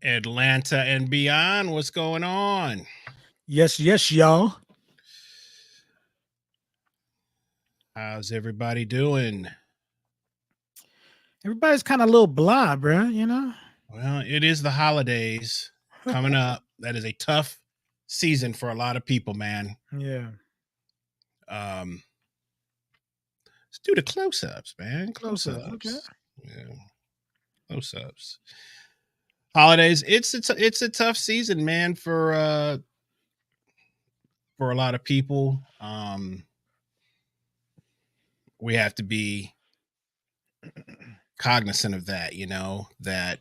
Atlanta and beyond. What's going on? Yes, yes, y'all. How's everybody doing? Everybody's kind of a little blah, bruh, you know? Well, it is the holidays coming up. That is a tough season for a lot of people, man. Yeah. Let's do the close-ups, man. Close-ups, Close-ups. okay. Yeah. Close-ups. Holidays. It's a tough season, man, for a lot of people. We have to be cognizant of that, that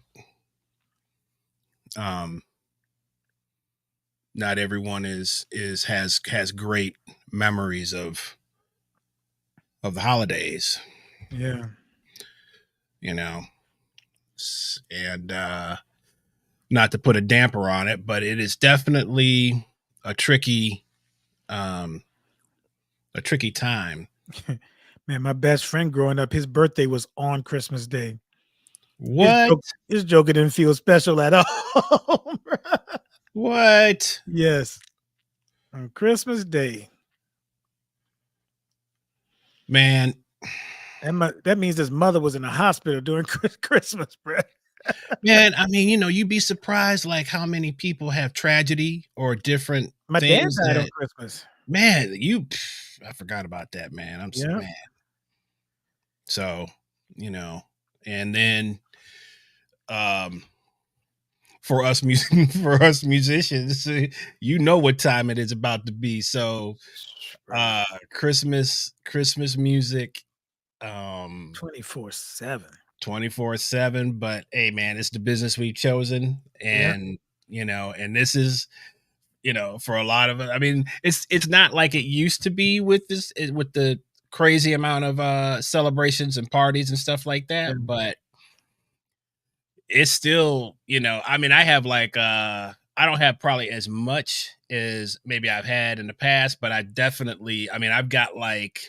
not everyone has great memories of the holidays. Yeah. And not to put a damper on it, but it is definitely a tricky time. Man, my best friend growing up, his birthday was on Christmas Day. What? His joke didn't feel special at all. What? Yes. On Christmas Day. Man. That means his mother was in the hospital during Christmas, bro. Man, I mean, you'd be surprised like how many people have tragedy or different My things dad died on Christmas. Man, I forgot about that, man. I'm so mad. So, and then for us musicians, you know what time it is about to be. So Christmas music 24/7. But hey man, it's the business we've chosen. And and this is for a lot of it. I mean, it's not like it used to be with the crazy amount of celebrations and parties and stuff like that, but it's still, I mean, I have like I don't have probably as much as maybe I've had in the past, but I've got like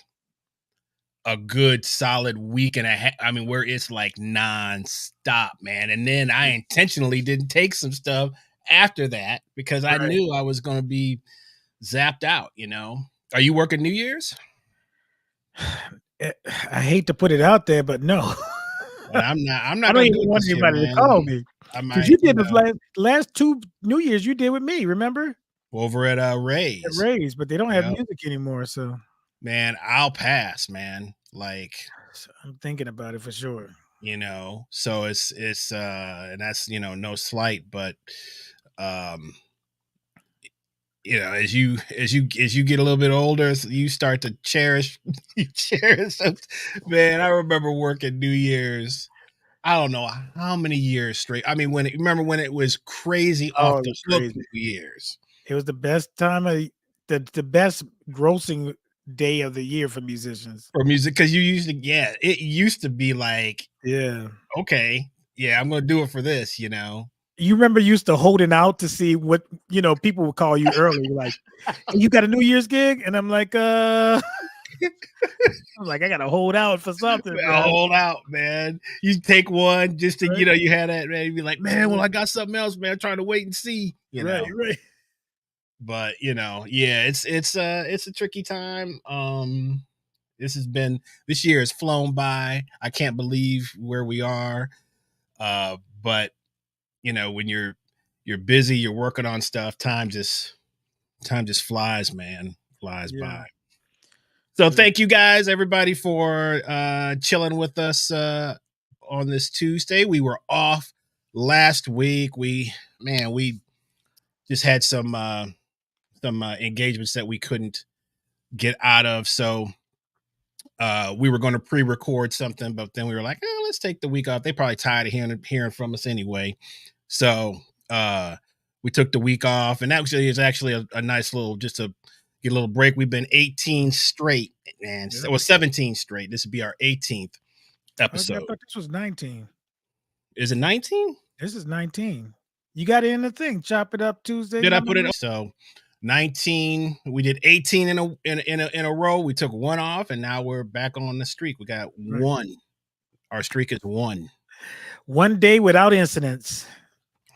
a good solid week and a half. I mean, where it's like nonstop, man. And then I intentionally didn't take some stuff after that because I knew I was going to be zapped out. Are you working New Year's? I hate to put it out there, but no. Well, I'm not. I don't even want anybody to call me because you did the last 2 New Year's you did with me. Remember? Over at Ray's. At Ray's, but they don't have music anymore. So, man, I'll pass, man. Like, I'm thinking about it for sure. So it's and that's no slight, but as you get a little bit older, you start to cherish man. I remember working New Year's. I don't know how many years straight. I mean, remember when it was crazy off the hook New Year's? It was the best time of the best grossing day of the year for musicians. For music, because it used to be like, okay, I'm gonna do it for this, You remember used to holding out to see what people would call you early, like, you got a New Year's gig, and I'm like, I'm like, I gotta hold out for something. Hold out, man. You take one just to, you had that, man. You'd be like, man, well, I got something else, man. I'm trying to wait and see, Right. But it's a tricky time. This year has flown by. I can't believe where we are. But when you're busy, you're working on stuff, time just flies, man, flies Yeah. by. So Good. thank you guys, everybody, for chilling with us on this Tuesday. We were off last week. We just had some engagements that we couldn't get out of. So we were going to pre-record something, but then we were like, let's take the week off. They probably tired of hearing from us anyway. So we took the week off, and actually is actually a nice little, just to get a little break. We've been 18 straight, and Yeah. well, 17 straight. This would be our 18th Okay, I episode. thought this was 19. Is it 19? This is 19. You got it in the thing. Chop it up Tuesday. Did I put it? So 19. We did 18 in a row. We took one off, and now we're back on the streak. We got Right. one. Our streak is one. One day without incidents.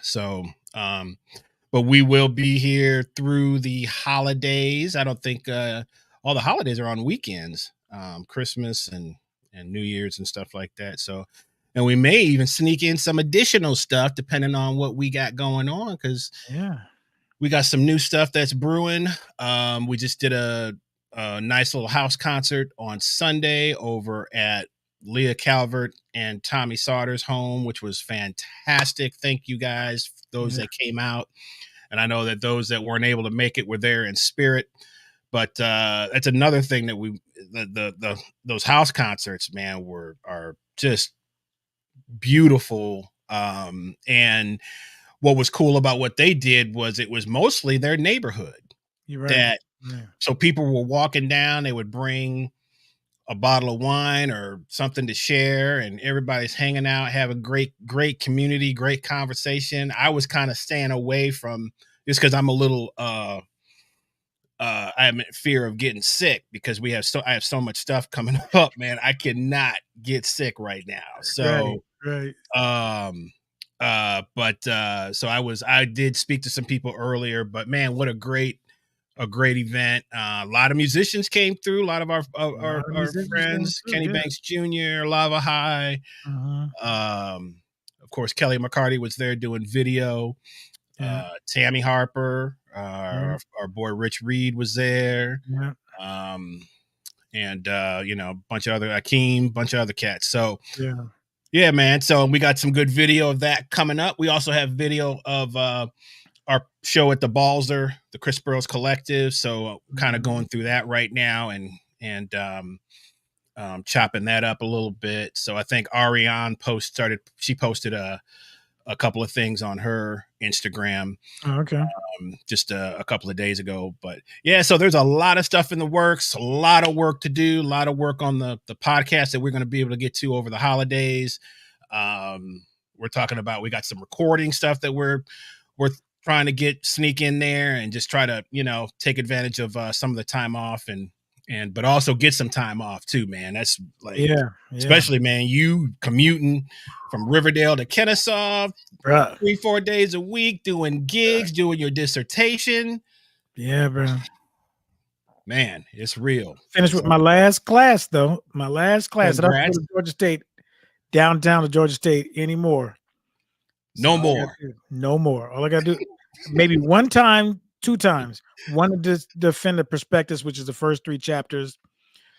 So, but we will be here through the holidays. I don't think all the holidays are on weekends, Christmas and New Year's and stuff like that. So, and we may even sneak in some additional stuff depending on what we got going on, because we got some new stuff that's brewing. We just did a nice little house concert on Sunday over at Leah Calvert and Tommy Sauter's home, which was fantastic. Thank you guys, those that came out. And I know that those that weren't able to make it were there in spirit. But that's another thing that those house concerts, man, are just beautiful. And what was cool about what they did was it was mostly their neighborhood. You're right. So people were walking down, they would bring a bottle of wine or something to share, and everybody's hanging out, having great community, great conversation. I was kind of staying away from, just because I'm a little I'm in fear of getting sick, because I have so much stuff coming up, man. I cannot get sick right now. So right. So I did speak to some people earlier, but man, what a great event. A lot of musicians came through. A lot of our friends, Kenny Banks Jr., Lava High. Of course, Kelly McCarty was there doing video. Tammy Harper, our boy Rich Reed was there. And a bunch of other Akeem, bunch of other cats. So yeah, man. So we got some good video of that coming up. We also have video of our show at the Balzer, the Chris Burroughs Collective. So kind of going through that right now and chopping that up a little bit. So I think Ariane posted a couple of things on her Instagram. Just a couple of days ago. But yeah, so there's a lot of stuff in the works, a lot of work to do, a lot of work on the podcast that we're going to be able to get to over the holidays. We're talking about, we got some recording stuff that we're trying to sneak in there and just try to, take advantage of some of the time off but also get some time off too, man. That's like, especially, man, you commuting from Riverdale to Kennesaw 3-4 days a week, doing gigs, doing your dissertation. Yeah, bro. Man, it's real. Finished with my last class, though. My last class. I don't go to Georgia State, downtown to Georgia State anymore. No more. No more. All I got to do, maybe one time, 2 times. One to defend the prospectus, which is the first 3 chapters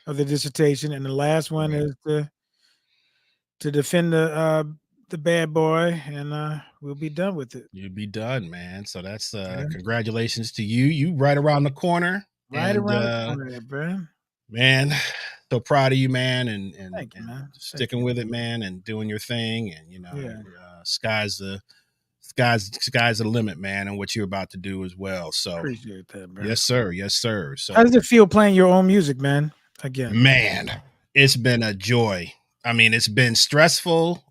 of the dissertation, and the last one is to defend the bad boy, and we'll be done with it. You'll be done, man. So that's congratulations to you. You right around the corner. Around the corner, bro. Man, so proud of you, man, and Thank you, man. sticking with it, man, and doing your thing, and sky's the limit, man, and what you're about to do as well. So appreciate that, man. Yes, sir. So how does it feel playing your own music, man? Again, man, it's been a joy. I mean, it's been stressful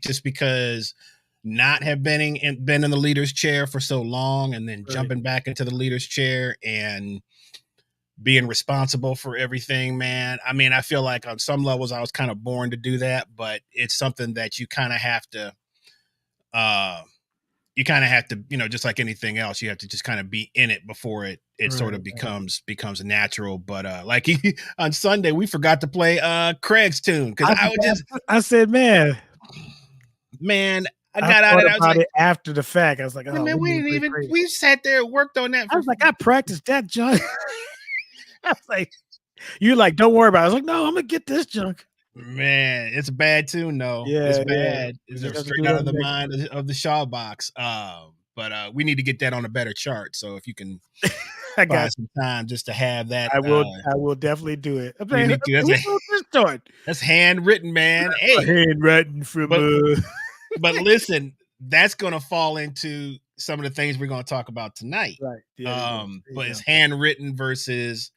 just because not have been in the leader's chair for so long, and then jumping back into the leader's chair and being responsible for everything, man. I mean, I feel like on some levels I was kind of born to do that, but it's something that you kind of have to just like anything else, you have to just kind of be in it before it sort of becomes natural. But like on Sunday, we forgot to play Craig's tune, because I said, man, Man, I I got out thought of it. I was about like, it after the fact. I was like, "Hey, "Oh, man, we we moved didn't pretty even crazy." we sat there and worked on that I for." was like, "I practiced that junk." I was like, "You're like, don't worry about it." I was like, "No, I'm gonna get this junk." Man, it's a bad tune though. It's Yeah, yeah. bad. We It's just have to straight do it out on of the the next mind of the Shaw box. But we need to get that on a better chart. So if you can one. I got find some time just to have that, I will definitely do it. I'm we saying, need to. "Who wrote this joint?" That's handwritten, man. A Hey, handwriting from, but listen, that's gonna fall into some of the things we're gonna talk about tonight. Right. Yeah, there you go. There you But go. it's handwritten versus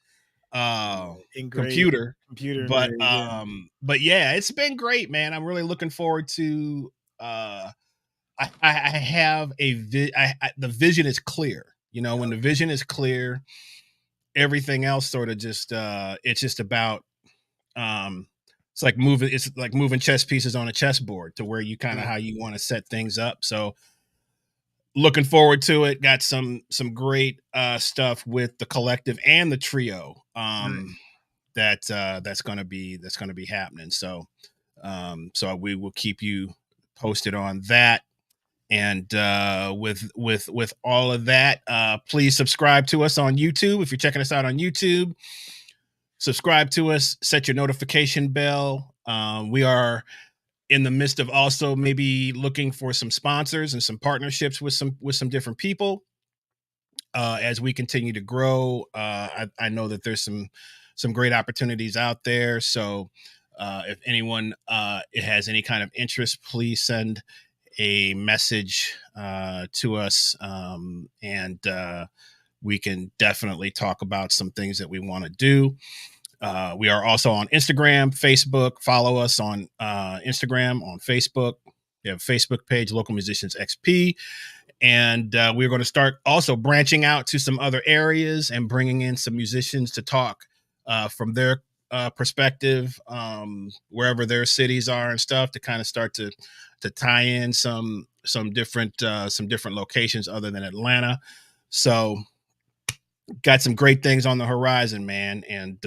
uh Engraved, computer. computer engraved, yeah. But yeah, it's been great, man. I'm really looking forward to I have the vision is clear. You know, when the vision is clear, everything else sort of just it's just about um it's like moving chess pieces on a chessboard to where you kind of Right, how you want to set things up. So looking forward to it. Got some great stuff with the collective and the trio right. that's gonna be happening. So so we will keep you posted on that. And with all of that, please subscribe to us on YouTube. If you're checking us out on YouTube, subscribe to us, set your notification bell. We are in the midst of also maybe looking for some sponsors and some partnerships with some different people as we continue to grow. I know that there's some great opportunities out there. So if anyone has any kind of interest, please send a message to us, and we can definitely talk about some things that we want to do. We are also on Instagram, Facebook. Follow us on Instagram, on Facebook. We have a Facebook page, Local Musicians XP. And we're going to start also branching out to some other areas and bringing in some musicians to talk from their perspective, wherever their cities are and stuff, to kind of start to tie in some different locations other than Atlanta. So got some great things on the horizon, man, and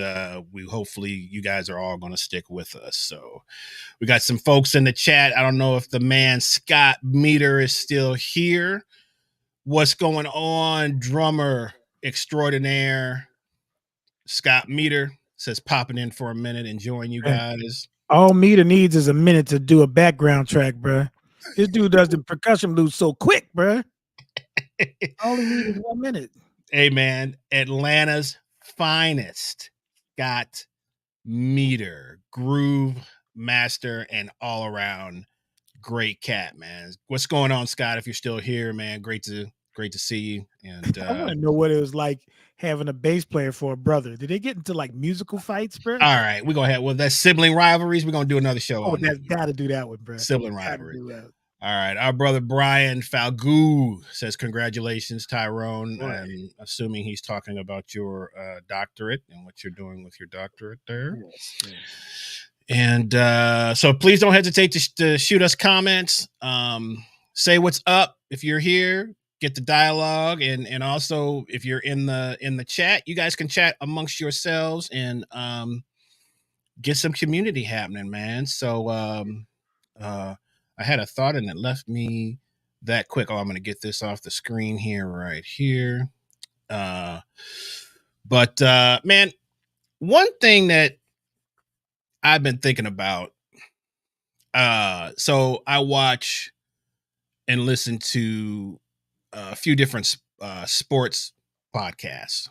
we hopefully you guys are all going to stick with us. So we got some folks in the chat. I don't know if the man Scott Meter is still here. What's going on, drummer extraordinaire Scott Meter? Says popping in for a minute, enjoying you Hey, guys. all Meter needs is a minute to do a background track, bruh. This dude does the percussion loops so quick, bruh. All he needs is 1 minute. Hey man, Atlanta's finest, Scott Meter, groove master, and all around great cat, man. What's going on, Scott? If you're still here, man, great to see you. And I wanna know what it was like having a bass player for a brother. Did they get into, like, musical fights, bruh? all right, we're gonna have well that's sibling rivalries. We're gonna do another show Oh, on that that's gotta do that one, bruh. sibling Gotta rivalry. do that. All right, our brother Brian Falgoo says congratulations, Tyrone. Boy, I'm assuming he's talking about your doctorate and what you're doing with your doctorate there. yes, yes. And so please don't hesitate to shoot us comments. Say what's up if you're here. Get the dialogue, and also if you're in the chat, you guys can chat amongst yourselves and get some community happening, man. So uh, I had a thought and it left me that quick. Oh, I'm going to get this off the screen here, right here. Uh, but man, one thing that I've been thinking about. So I watch and listen to a few different sports podcasts,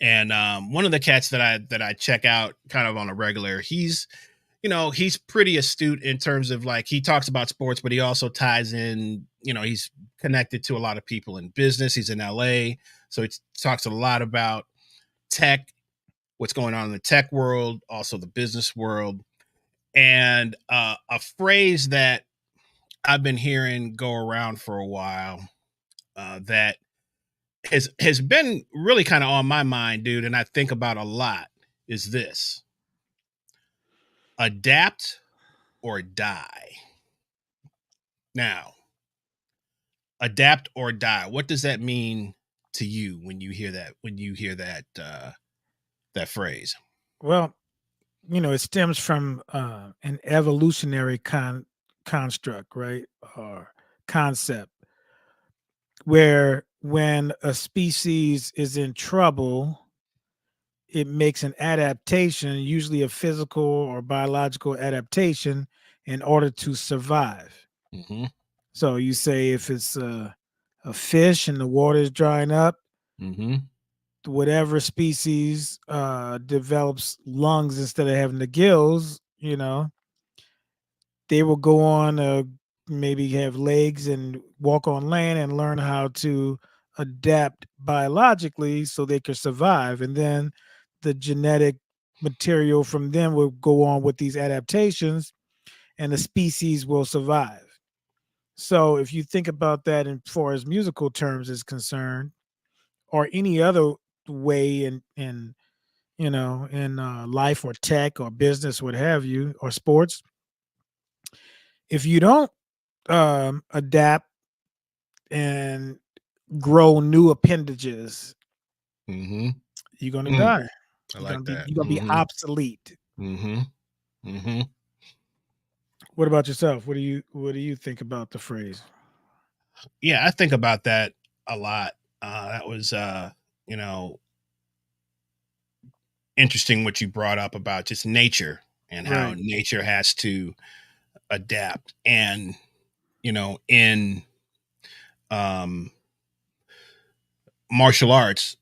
and one of the cats that I check out kind of on a regular, he's pretty astute in terms of like he talks about sports, but he also ties in, he's connected to a lot of people in business. He's in LA, so he talks a lot about tech, what's going on in the tech world, also the business world, and a phrase that I've been hearing go around for a while that has been really kind of on my mind, dude, and I think about a lot is this: adapt or die. Now, adapt or die. What does that mean to you when you hear that? When you hear that phrase? Well, it stems from, an evolutionary construct, right? Or concept where when a species is in trouble, it makes an adaptation, usually a physical or biological adaptation, in order to survive. Mm-hmm. So you say if it's a fish and the water is drying up, Mm-hmm. whatever species develops lungs instead of having the gills, they will go on maybe have legs and walk on land and learn how to adapt biologically so they can survive. And then the genetic material from them will go on with these adaptations and the species will survive. So if you think about that in far as musical terms is concerned, or any other way in life or tech or business, what have you, or sports, if you don't adapt and grow new appendages, Mm-hmm. you're gonna Mm. die. I You're gonna like be that. you're gonna be Mm-hmm. obsolete. Mm-hmm. Mm-hmm. What about yourself? What do you think about the phrase? Yeah, I think about that a lot. That was you know, interesting what you brought up about just nature and how Right. nature has to adapt. And, in um martial arts,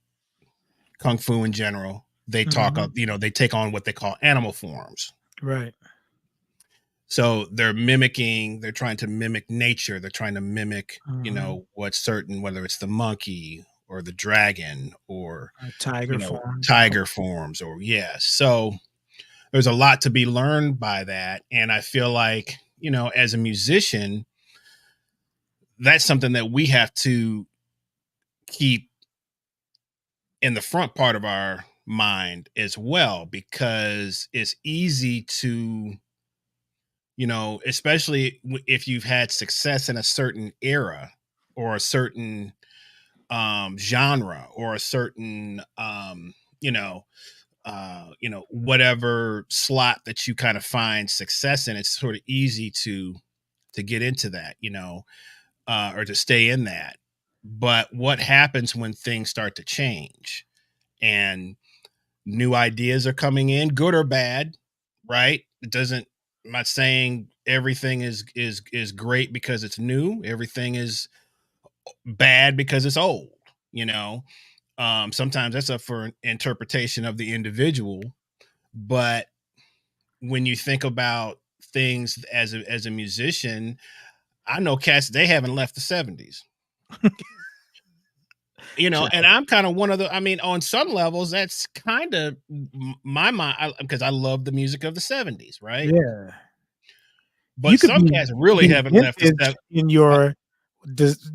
kung fu in general, they talk Hmm. of, they take on what they call animal forms. Right. So they're trying to mimic nature. They're trying to mimic, Hmm. what's certain, whether it's the monkey or the dragon or, Tiger forms. tiger forms or, yes. So there's a lot to be learned by that. And I feel like, as a musician, that's something that we have to keep in the front part of our mind as well, because it's easy to, especially if you've had success in a certain era or a certain genre or a certain whatever slot that you kind of find success in, it's sort of easy to get into that, or to stay in that. But what happens when things start to change and new ideas are coming in, good or bad, right? It doesn't, I'm not saying everything is great because it's new. Everything is bad because it's old, you know. Sometimes that's up for interpretation of the individual. But when you think about things as a musician, I know cats, they haven't left the 70s. And I'm kind of one of the, I mean, on some levels, that's kind of my mind, because I love the music of the 70s, right? Yeah. But You could some be cats really be haven't left the vintage seven. in uh, your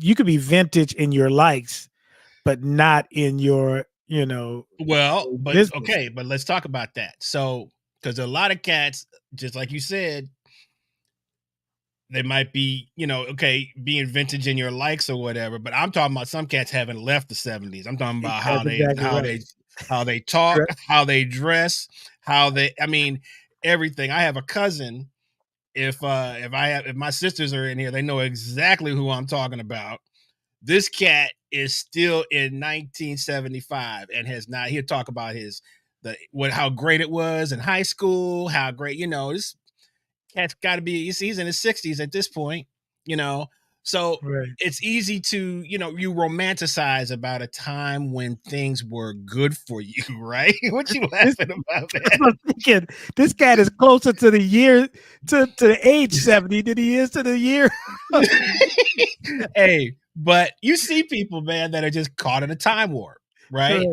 you could be vintage in your likes, but not in your well, but business. okay, but let's talk about that. So, because a lot of cats, just like you said, they might be, okay, being vintage in your likes or whatever. But I'm talking about some cats haven't left the 70s. I'm talking about That's exactly right. how they talk, Correct. how they dress, I mean, everything. I have a cousin. If my sisters are in here, they know exactly who I'm talking about. This cat is still in 1975 and has not. He'll talk about how great it was in high school, how great, this cat's got to be. He's in his 60s at this point, you know. So Right. it's easy to, you romanticize about a time when things were good for you, right? What you This laughing about, that's what I'm thinking. This cat is closer to the year to the age 70 than he is to the year. man? Hey, but you see people, man, that are just caught in a time warp, right?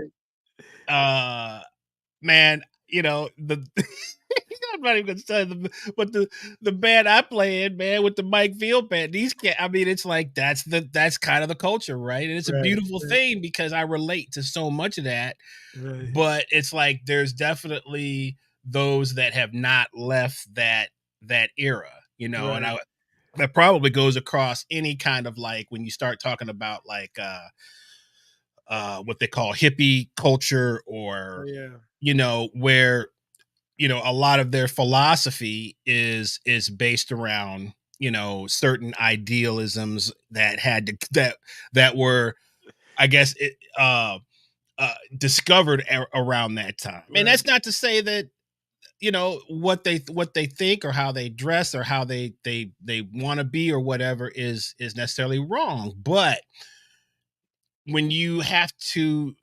Right. Uh Man, the I'm not even gonna say but the band I play in, man, with the Mike Field band, I mean, it's like that's kind of the culture, right? And it's a Right. beautiful Right. thing because I relate to so much of that. Right. But it's like there's definitely those that have not left that era, and Right. that probably goes across any kind of, like, when you start talking about, like, what they call hippie culture, Oh or yeah. where a lot of their philosophy is based around, certain idealisms that had to that were, I guess, discovered around that time. And Right. that's not to say that what they think or how they dress or how they want to be or whatever is necessarily wrong. But when you have to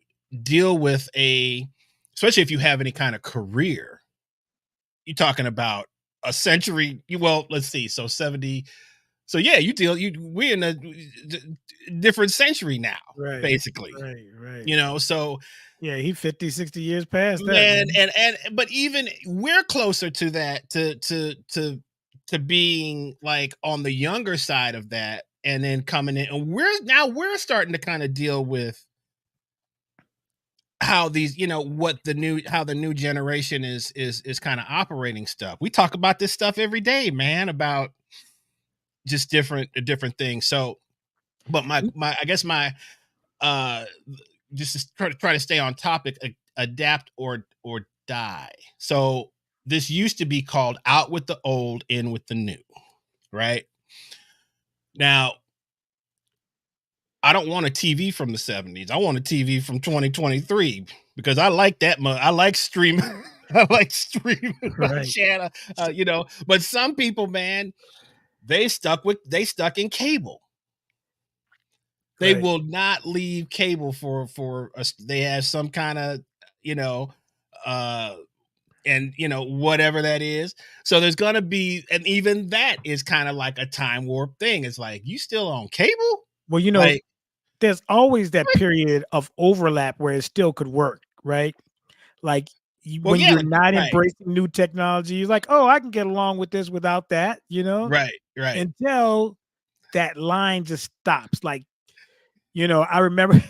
deal with especially if you have any kind of career, you're talking about a century. Well, let's see, so 70. So yeah, we're in a different century now, Right. basically. Right. Right. So Yeah, he 50, 60 years past that, man, man. and but even we're closer to that, to being like on the younger side of that, and then coming in, and we're starting to kind of deal with how these, what the new how the new generation is kind of operating stuff. We talk about this stuff every day, man, about just different things. So, but my I guess my uh just to try to stay on topic, adapt or die. So this used to be called out with the old, in with the new, right? Now, I don't want a TV from the 70s. I want a TV from 2023 because I like that much. I like streaming. I like streaming my Right. channel, but some people, man, they stuck in cable. They Right. will not leave cable for us. They have some kind of, you know, uh and whatever that is. So there's gonna be, and even that is kind of like a time warp thing. It's like, you still on cable? Well, Like, there's always that what? period of overlap where it still could work, right? Like Well, when yeah, you're not right, embracing new technology, you're like, oh, I can get along with this without that, right. until that line just stops. Like, I remember,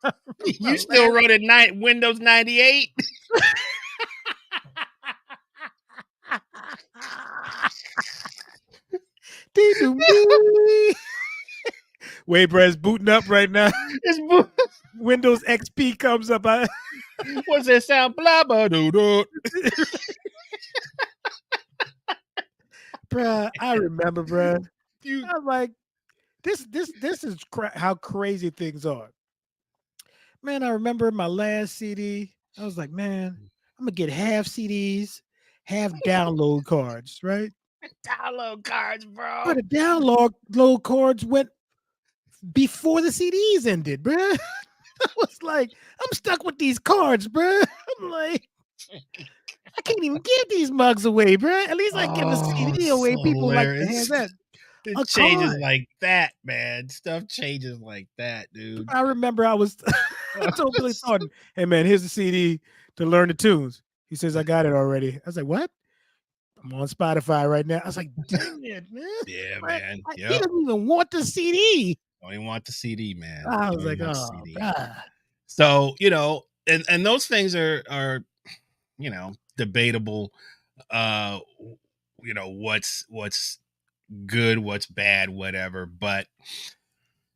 my You still running Windows 98? last Wait, bro, it's booting up right now. It's bo- Windows XP comes up. What's that sound? Blah blah doo doo. Bruh, I remember, bruh. You I was like, this is how crazy things are. Man, I remember my last CD. I was like, man, I'm gonna get half CDs, half download cards, right? download cards, But bro. the download load cards went before the CDs ended, bruh. I was like, I'm stuck with these cards, bruh. I'm like, I can't even give these mugs away, bruh. At least I give a Oh, CD so away. People like to have hilarious. that. It A changes card. like that, man. Stuff changes like that, dude. I remember I told Billy Thornton, hey man, here's the CD to learn the tunes. He says, I got it already. I was like, what? I'm on Spotify right now. I was like, dang it, man. Yeah, Like, man. he Yep. doesn't even want the CD. Don't even want the CD, man. I Don't was even like, want the oh, CD. bruh. So, and those things are debatable. Uh, what's good, what's bad, whatever. But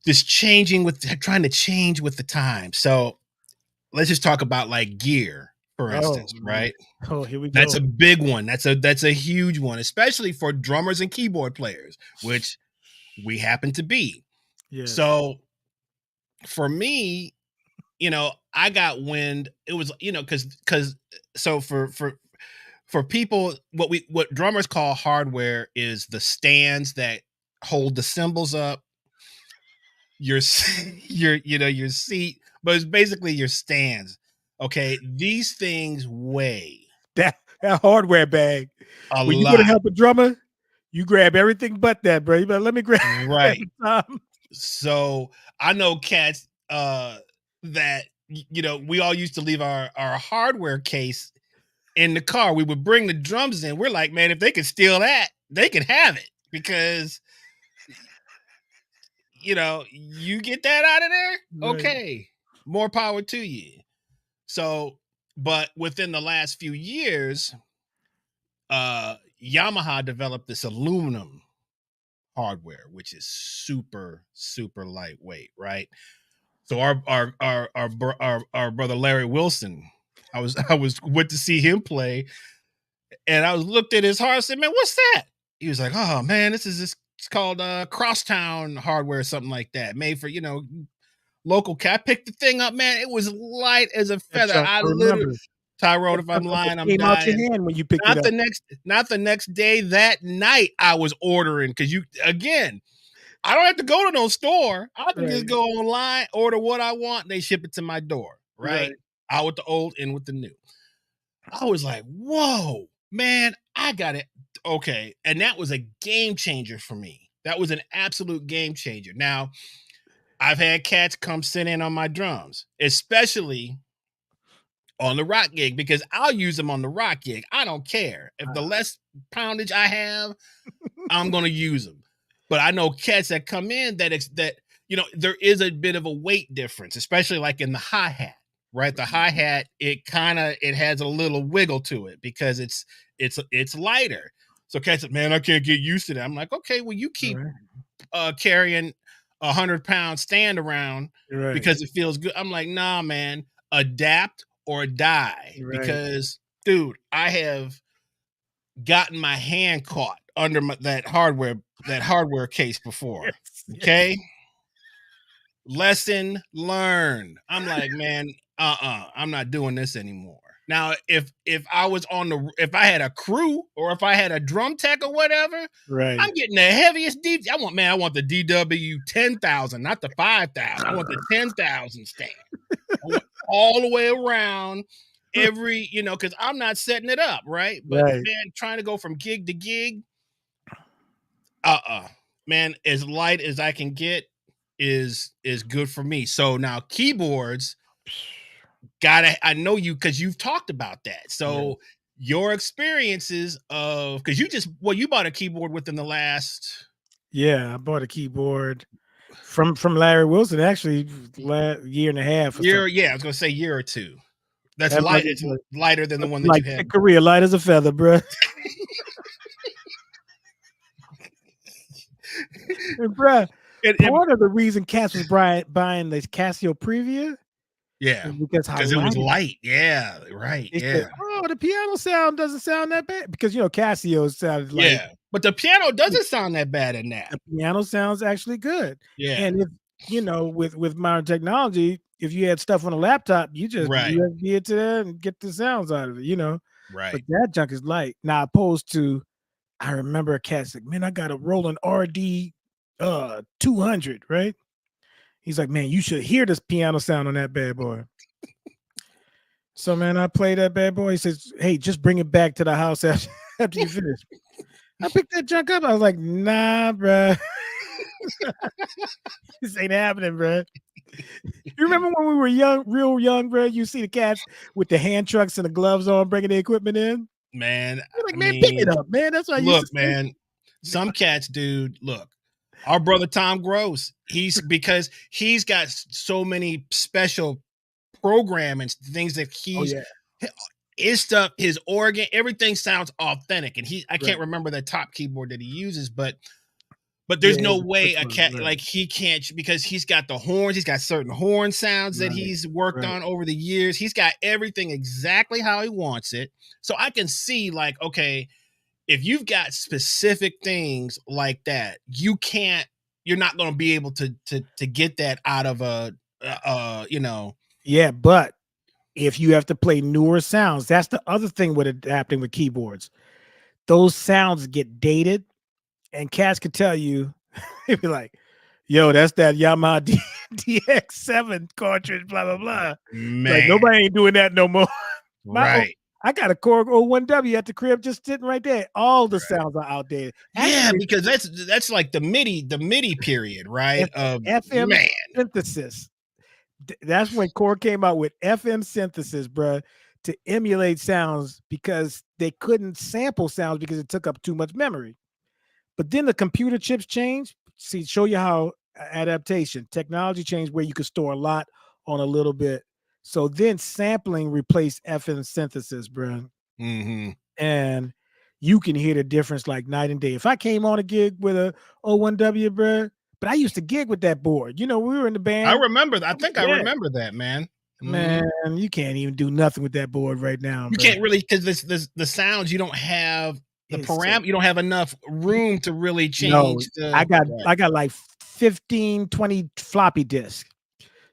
just trying to change with the time. So let's just talk about like gear, for Oh instance, man. right? Oh, here we That's go. a big one. That's a huge one, especially for drummers and keyboard players, which we happen to be. Yes. So for me, I got wind. It was, because so for people, what drummers call hardware is the stands that hold the cymbals up, your your seat, but it's basically your stands. Okay, these things weigh That hardware bag. a When you go to lot, help a drummer, you grab everything but that, bro. You better let me grab right? every time. So I know cats that we all used to leave our hardware case in the car. We would bring the drums in. We're like, man, if they could steal that, they could have it, because you get that out of there. Right. Okay, more power to you. So, but within the last few years, Yamaha developed this aluminum hardware, which is super super lightweight, right? So our brother Larry Wilson, I was went to see him play, and I was looked at his heart and said, "Man, what's that?" he was like, "Oh man, this it's called Crosstown Hardware or something like that, made for local cat." I picked the thing up, man. It was light as a That feather. junk, I I literally, remember. Tyrone, That if junk I'm almost lying, I'm came out your dying. hand when you picked it up. Not the next day. That night, I was ordering because I don't have to go to no store. I can just Right, go online, order what I want, and they ship it to my door. right, Right, out with the old, in with the new. I was like, "Whoa, man! I got it." Okay, and that was a game changer for me. That was an absolute game changer. Now, I've had cats come sit in on my drums, especially on the rock gig, because I'll use them on the rock gig. I don't care. If the less poundage I have, I'm going to use them. But I know cats that come in that there is a bit of a weight difference, especially like in the hi-hat, right? The hi-hat, it has a little wiggle to it because it's lighter. So cats said, "Man, I can't get used to that." I'm like, "Okay, well, you keep right, carrying 100-pound stand around right, because it feels good." I'm like, "Nah, man, adapt or die." right. Because, dude, I have gotten my hand caught under that hardware case before. Yes, yes. Okay, lesson learned. I'm like, man, I'm not doing this anymore. Now, if I had a crew or if I had a drum tech or whatever, Right. I'm getting the heaviest I want the DW 10,000, not the 5,000. I want the 10,000 stand. I want all the way around because I'm not setting it up, right? But Right, man, trying to go from gig to gig, uh-uh. Man, as light as I can get is good for me. So now keyboards, I know you because you've talked about that. yeah. So your experiences of because you bought a keyboard within the last Yeah, I bought a keyboard from Larry Wilson, actually, year and a half or year, something. yeah, I was gonna say year or two. That's That light. mug is It's lighter than the one that like you had. Chick Corea, light as a feather, bruh. And bruh, It part of the reason Cass was buying the Casio Previa Yeah, is because how because it was light it is. light. Yeah, right. They said, Yeah, "Oh, the piano sound doesn't sound that bad," because, Casio sounded like yeah. But the piano doesn't sound that bad in that. the piano sounds actually good. Yeah, And if with modern technology, if you had stuff on a laptop, you just right, USB it to that and get the sounds out of it. But right. that junk is light. Now, opposed to, I remember a cat said, "Man, I got a Roland RD 200, right?" He's like, "Man, you should hear this piano sound on that bad boy." So, man, I played that bad boy. He says, "Hey, just bring it back to the house after you finish." I picked that junk up. I was like, "Nah, bruh. This ain't happening, bruh." You remember when we were young, real young, bro? You see the cats with the hand trucks and the gloves on, bringing the equipment in. Man, You're like, I "Man, pick it mean, up, man." That's what I used look, to say. man, some cats, dude, look, our brother Tom Gross, because he's got so many special programming things that Oh yeah, his stuff, his organ, everything sounds authentic. And I can't right. remember the top keyboard that he uses, but Yeah, there's no it's the way first a one, cat right, like he can't because he's got the horns, he's got certain horn sounds that right, he's worked right. on over the years. He's got everything exactly how he wants it. So I can see like, okay, if you've got specific things like that, you're not going to be able to get that out of a. Yeah, but if you have to play newer sounds, that's the other thing with adapting with keyboards. Those sounds get dated, and cats could tell you, they'd be like, "Yo, that's that Yamaha DX7 cartridge, blah blah blah." Like Man, nobody ain't doing that no more. My oh, right. I got a Korg 01W at the crib just sitting right there. All the Right. sounds are outdated. Yeah, Actually, because that's like the MIDI period, right? Of FM man, synthesis. That's when Korg came out with FM synthesis, bruh, to emulate sounds because they couldn't sample sounds because it took up too much memory. But then the computer chips changed. See, show you how adaptation, technology changed where you could store a lot on a little bit. So then sampling replaced FM synthesis, bro. hmm And you can hear the difference like night and day. If I came on a gig with a 01W, bro, but I used to gig with that board. We were in the I band. remember that. I think I Yeah, remember that, man. man, you can't even do nothing with that board right now, You bro. can't really because the sounds you don't have. So you don't have enough room to really no, change I the got right. I got like 15, 20 floppy disks.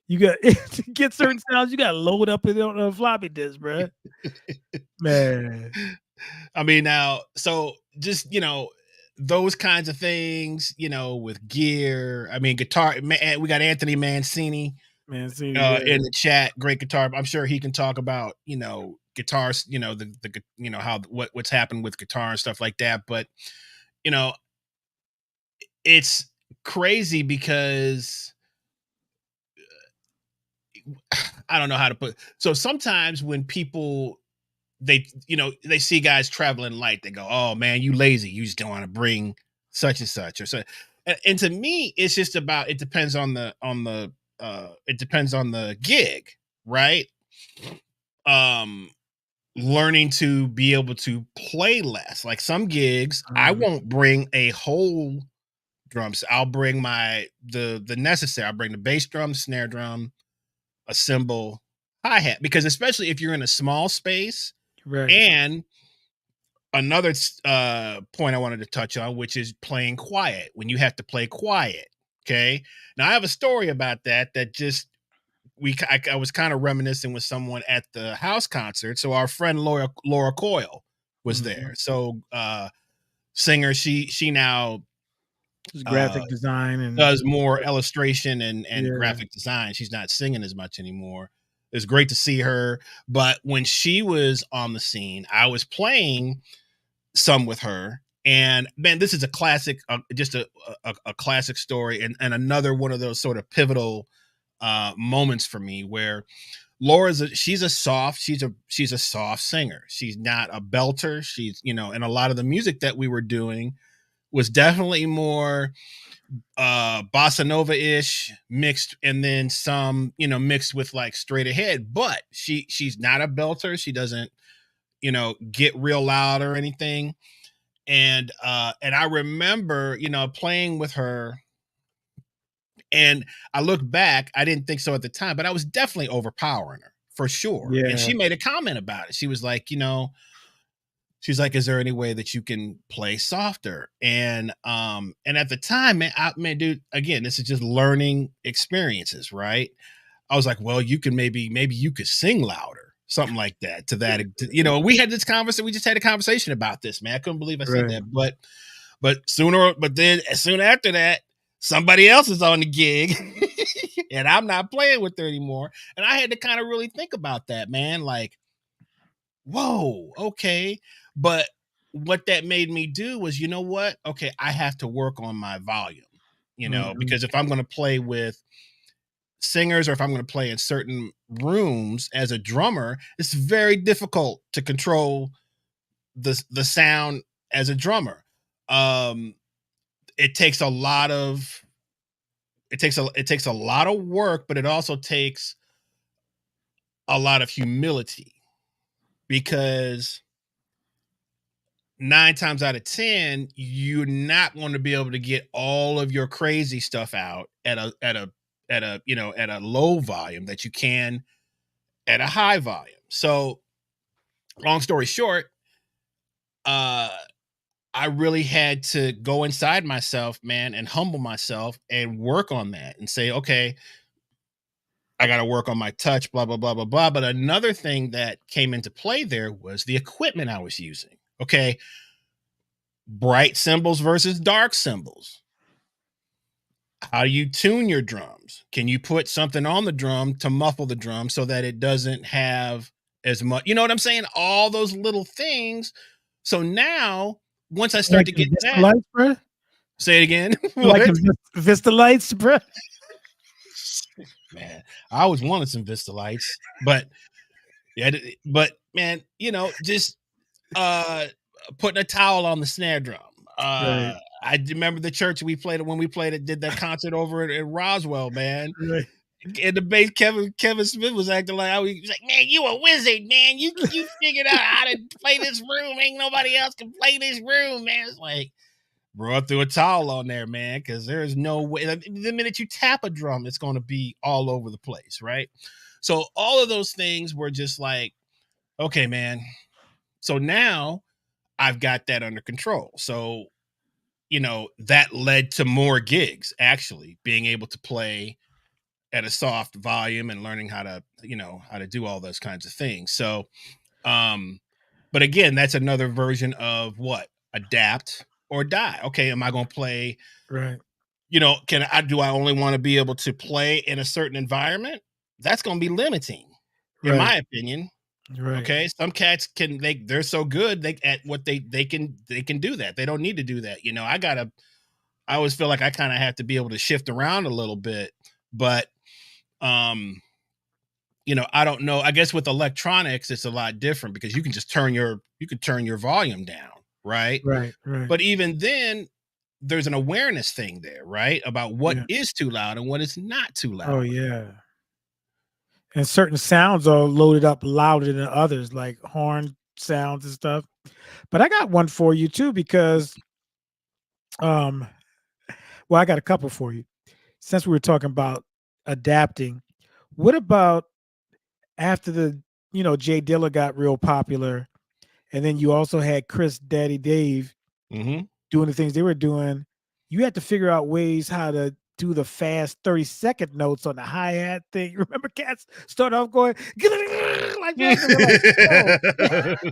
You got to get certain sounds, you gotta load up it on a floppy disk, bruh. Man, I mean, now, so just, those kinds of things, with gear. I mean, guitar. We got Anthony Mancini man, see, yeah, in the chat. Great guitar. I'm sure he can talk about, guitars. How what's happened with guitar and stuff like that. But you know, it's crazy because I don't know how to put. So sometimes when people they see guys traveling light, they go, "Oh man, you lazy. You just don't want to bring such and such or so." And to me, it's just about, it depends on the gig, right? Um, Learning to be able to play less. Like some gigs, I mhm, won't bring a whole drums. I'll bring the necessary. I'll bring the bass drum, snare drum, a cymbal, hi hat, because especially if you're in a small space. right. And another point I wanted to touch on, which is playing quiet, when you have to play quiet. Okay. Now I have a story about that. That just I was kind of reminiscing with someone at the house concert. So our friend Laura Coyle was Mhm. there. So singer, she now Just uh graphic design and does more illustration and yeah, graphic design. She's not singing as much anymore. It's great to see her. But when she was on the scene, I was playing some with her. And man, this is a classic, just a classic story, and another one of those sort of pivotal moments for me, where she's a soft singer. She's not a belter. She's, and a lot of the music that we were doing was definitely more bossa nova ish mixed, and then some, mixed with like straight ahead. But she's not a belter. She doesn't, get real loud or anything. And I remember, playing with her, and I look back, I didn't think so at the time, but I was definitely overpowering her for sure. And yeah. she made a comment about it. She was like, she's like, "Is there any way that you can play softer?" And at the time, man, dude, again, this is just learning experiences, right? I was like, "Well, you can maybe you could sing louder." Something like that, we had this conversation. We just had a conversation about this, man. I couldn't believe I said Right. that. But then as soon after that, somebody else is on the gig and I'm not playing with her anymore. And I had to kind of really think about that, man. Like, whoa, okay. But what that made me do was, you know what? Okay, I have to work on my volume, Mhm. because if I'm going to play with singers, or if I'm going to play in certain rooms as a drummer, it's very difficult to control the sound as a drummer. Um, it takes a lot of it takes a lot of work, but it also takes a lot of humility, because 9 times out of 10, you're not going to be able to get all of your crazy stuff out at a low volume that you can at a high volume. So, long story short, uh, I really had to go inside myself, man, and humble myself and work on that and say, okay, I got to work on my touch, blah, blah, blah, blah, blah. But another thing that came into play there was the equipment I was using. Okay. Bright cymbals versus dark cymbals. How do you tune your drums? Can you put something on the drum to muffle the drum so that it doesn't have as much? You know what I'm saying? All those little things. So now, once I You start like to them get Vista that, lights, bruh? say it again. You like What? them Vista lights, bruh? Man, I always wanted some Vista lights, but yeah, but man, just uh putting a towel on the snare drum. Right, I remember the church we played when we played it, did that concert over in Roswell, man. right. In the bass, Kevin Smith was acting like, he was like, "Man, you a wizard, man. You figured out how to play this room. Ain't nobody else can play this room, man." It's like, bro, I threw a towel on there, man, because there's no way. The minute you tap a drum, it's going to be all over the place, right? So all of those things were just like, okay, man. So now I've got that under control. So, that led to more gigs, actually being able to play at a soft volume and learning how to do all those kinds of things. So, um, but again, that's another version of what? Adapt or die. Okay, am I going to play? Right. Do I only want to be able to play in a certain environment? That's going to be limiting, in Right. my opinion. Right. Okay, some cats they're so good at what they can do that. They don't need to do that. I always feel like I kind of have to be able to shift around a little bit, but um I don't know. I guess with electronics, it's a lot different because you can turn your volume down, right? Right. Right. But even then, there's an awareness thing there, right? About what Yeah. is too loud and what is not too Oh loud. yeah. And certain sounds are loaded up louder than others, like horn sounds and stuff. But I got one for you too, because um, well, I got a couple for you. Since we were talking about adapting, what about after Jay Dilla got real popular, and then you also had Chris Daddy Dave Hmm. doing the things they were doing, you had to figure out ways how to do the fast 30-second notes on the hi-hat thing. Remember cats start off going like that? They were like, whoa.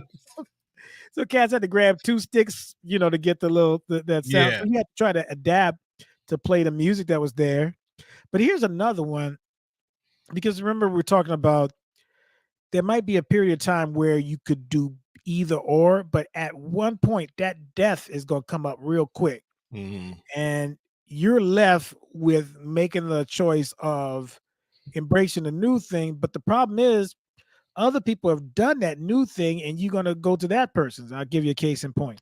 So cats had to grab two sticks, to get that sound. Yeah. So you had to try to adapt to play the music that was there. But here's another one, because remember we're talking about there might be a period of time where you could do either or, but at one point that death is going to come up real quick, Hmm. and you're left with making the choice of embracing the new thing. But the problem is other people have done that new thing and you're going to go to that person's. I'll give you a case in point.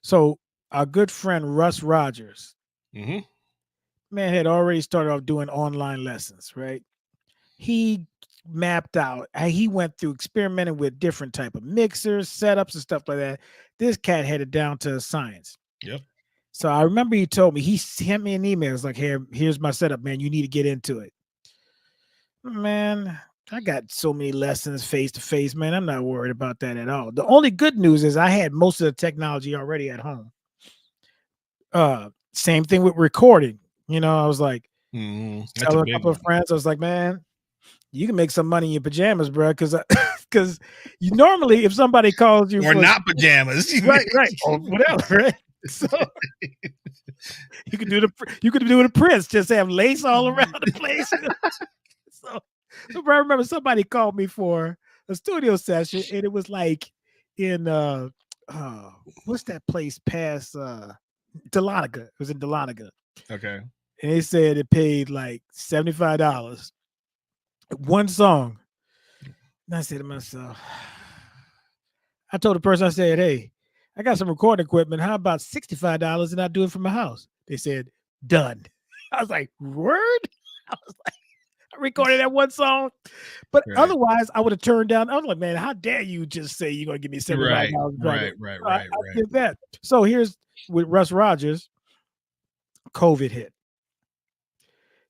So our good friend Russ Rogers, Hmm. man, had already started off doing online lessons, right? He mapped out, he went through experimenting with different type of mixers, setups and stuff like that. This cat had it down to science. Yep. So I remember he told me, he sent me an email. It's like, here's my setup, man. You need to get into it. Man, I got so many lessons face to face, man. I'm not worried about that at all. The only good news is I had most of the technology already at home. Same thing with recording. I was like, That's a telling a big couple of one. friends, I was like, man, you can make some money in your pajamas, bro. Because you normally, if somebody calls you Or for not pajamas. right, right, or whatever, right? So you could do the Prince, just have lace all around the place. So, I remember somebody called me for a studio session, and it was like in uh what's that place past Dahlonega? It was in Dahlonega, Okay. and they said it paid like $75 one song. And I said to myself, I told the person, I said, hey, I got some recording equipment. How about $65 and I do it from my house? They said, done. I was like, word? I was like, I recorded that one song. But Right. otherwise, I would have turned down. I was like, man, how dare you just say you're going to give me Right. $75 to try to. Right. Right. I Right. Right. did that. So here's with Russ Rogers, COVID hit.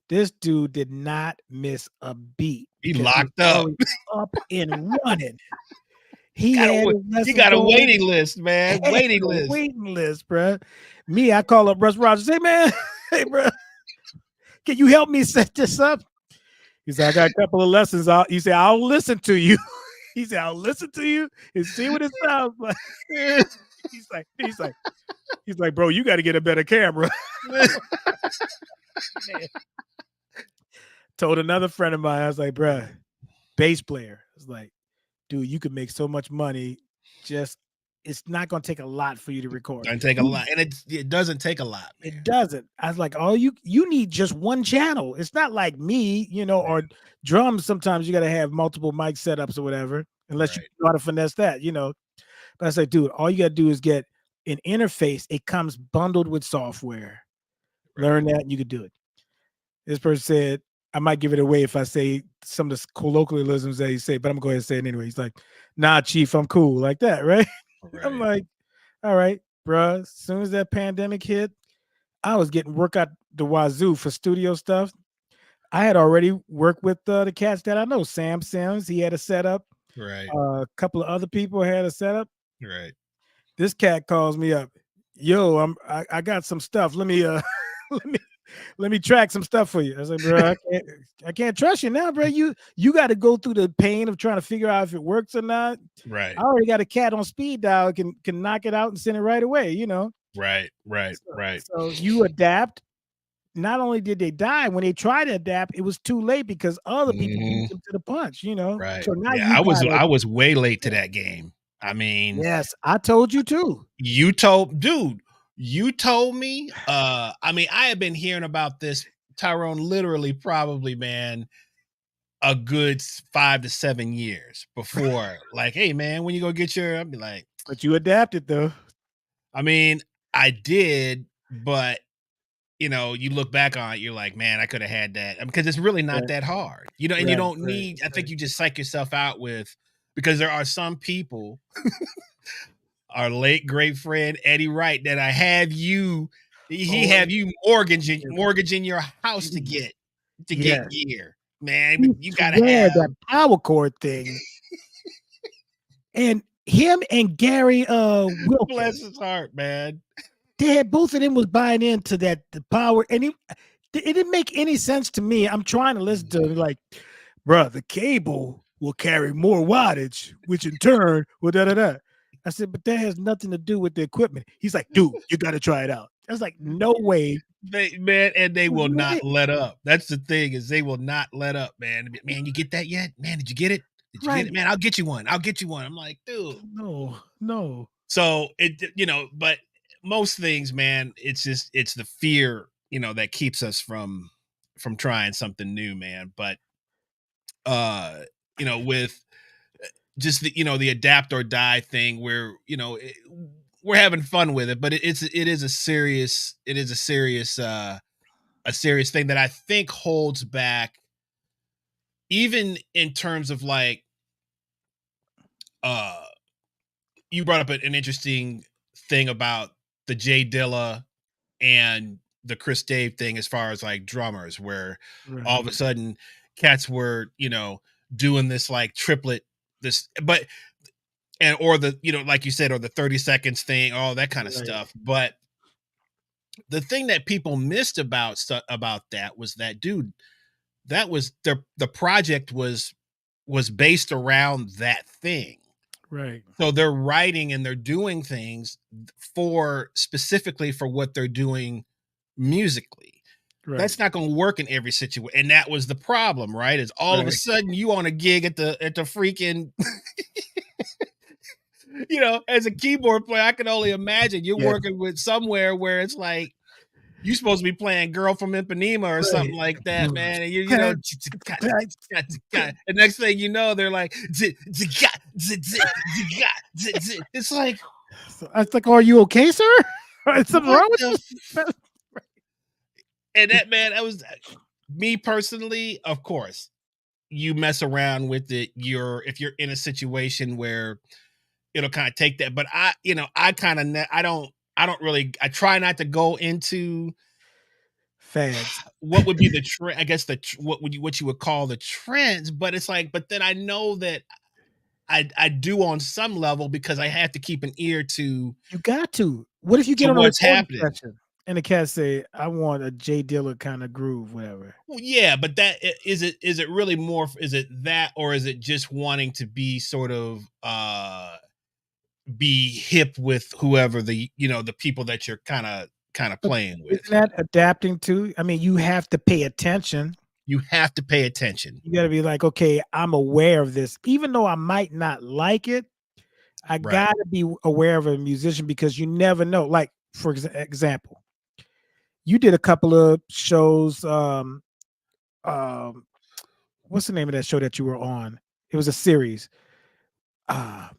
This dude did not miss a beat He because he was locked up. already up and running. He Got had a his he lessons got a going. waiting list, man. Had Waiting a list. waiting list, bro. Me, I call up Russ Rogers. Hey, man. Hey, bro. Can you help me set this up? He said, I got a couple of lessons. He said, I'll listen to you. He said, I'll listen to you and see what it sounds like. He's like, he's like, he's like, bro, you got to get a better camera. Man. Told another friend of mine, I was like, bro, bass player. I was like, dude, you could make so much money. Just it's not gonna take a lot for you to record. Doesn't take a lot, and it doesn't take a lot, man. It doesn't. I was like, oh, you need just one channel. It's not like me, Right. or drums. Sometimes you got to have multiple mic setups or whatever, unless you Right. know how to finesse that. But I said, dude, all you got to do is get an interface. It comes bundled with software. Right. Learn that, and you could do it. This person said, I might give it away if I say some of the colloquialisms that he say, but I'm gonna go ahead and say it anyway. He's like, nah, chief, I'm cool, like that, right? I'm Right. like, all right, bruh. As soon as that pandemic hit, I was getting work out the wazoo for studio stuff. I had already worked with the cats that I know. Sam Sims, he had a setup. Right. A couple of other people had a setup. Right. This cat calls me up. Yo, I got some stuff. Let me let me let me track some stuff for you. I said, bro, I can't trust you now, bro. You got to go through the pain of trying to figure out if it works or not. I Right. already got a cat on speed dial, can knock it out and send it right away. Right. Right. So, Right. so you adapt. Not only did they die, when they tried to adapt, it was too late because other people beat Mhm. them to the punch. Right. So now Yeah, you gotta. I was way late to that game. I mean, Yes, I told you too. you told dude, you told me, I mean, I had been hearing about this, Tyrone, literally probably, man, a good 5 to 7 years before, like, "Hey, man, when you go get your" I'd be like, But you adapted though. I mean, I did, but, you look back on it, you're like, "Man, I coulda had that," because it's really not Right, that hard, and you right, don't right, need I think right. you just psych yourself out with because there are some people, our late great friend Eddie Wright, that I have you he Oh, have you mortgaging your house to get yes. gear, man, He but you gotta swear have that power cord thing, and him and Gary, bless Wilkins, his heart, man. they had both of them was buying into that the power, and it didn't make any sense to me. I'm trying to listen to it like, "Bruh, the cable will carry more wattage, which in turn will da da da." I said, "But that has nothing to do with the equipment." He's like, "Dude, you gotta try it out." I was like, "No way." They man, and they will What? not let up. That's the thing is they will not let up, man. "Man, you get that yet? Man, did you get it? Did you get it? Right. Man, I'll get you one. I'll get you one." I'm like, "Dude." No, no. So, but most things, man, it's the fear, that keeps us from trying something new, man. But, uh, with just the adapt or die thing where, we're having fun with it, but it is a serious thing that I think holds back even in terms of like uh you brought up an interesting thing about the Jay Dilla and the Chris Dave thing as far as like drummers where all Right, of a sudden cats were, doing this like triplet this but and or the like you said or the 30 seconds thing all that kind of right, stuff but the thing that people missed about that was that dude that was the project was based around that thing. right, So they're writing and they're doing things for specifically for what they're doing musically. right, That's not going to work in every situation, and that was the problem, right? Is all of a right. sudden you on a gig at the freaking, as a keyboard player, I can only imagine you're Yes, working with somewhere where it's like you supposed to be playing "Girl from Ipanema" or right. something like that, man. And and next thing you know, they're like, it's like, So I was like, "Are you okay, sir? Is something what wrong with the? you?" And that man, that was me personally. Of course, you mess around with it. If you're in a situation where it'll kind of take that, but I kind of, I don't really, I try not to go into Fads. what would be the trend? I guess what you would call the trends, but it's like, but then I know that I do on some level because I have to keep an ear You got to. What if you to get on a what's recording happening. session and the cat say, "I want a Jay Dilla kinda groove," whatever. Well, yeah, but is it really more? Is it that, or is it just wanting to be sort of be hip with whoever the people that you're kind of But playing isn't with? that adapting too? I mean, you have to pay attention. You have to pay attention, You gotta be like, "Okay, I'm aware of this." Even though I might not like it, I right? gotta be aware of a musician because you never know. Like, for example, you did a couple of shows, um, what's the name of that show that you were on? It was a series. Ah,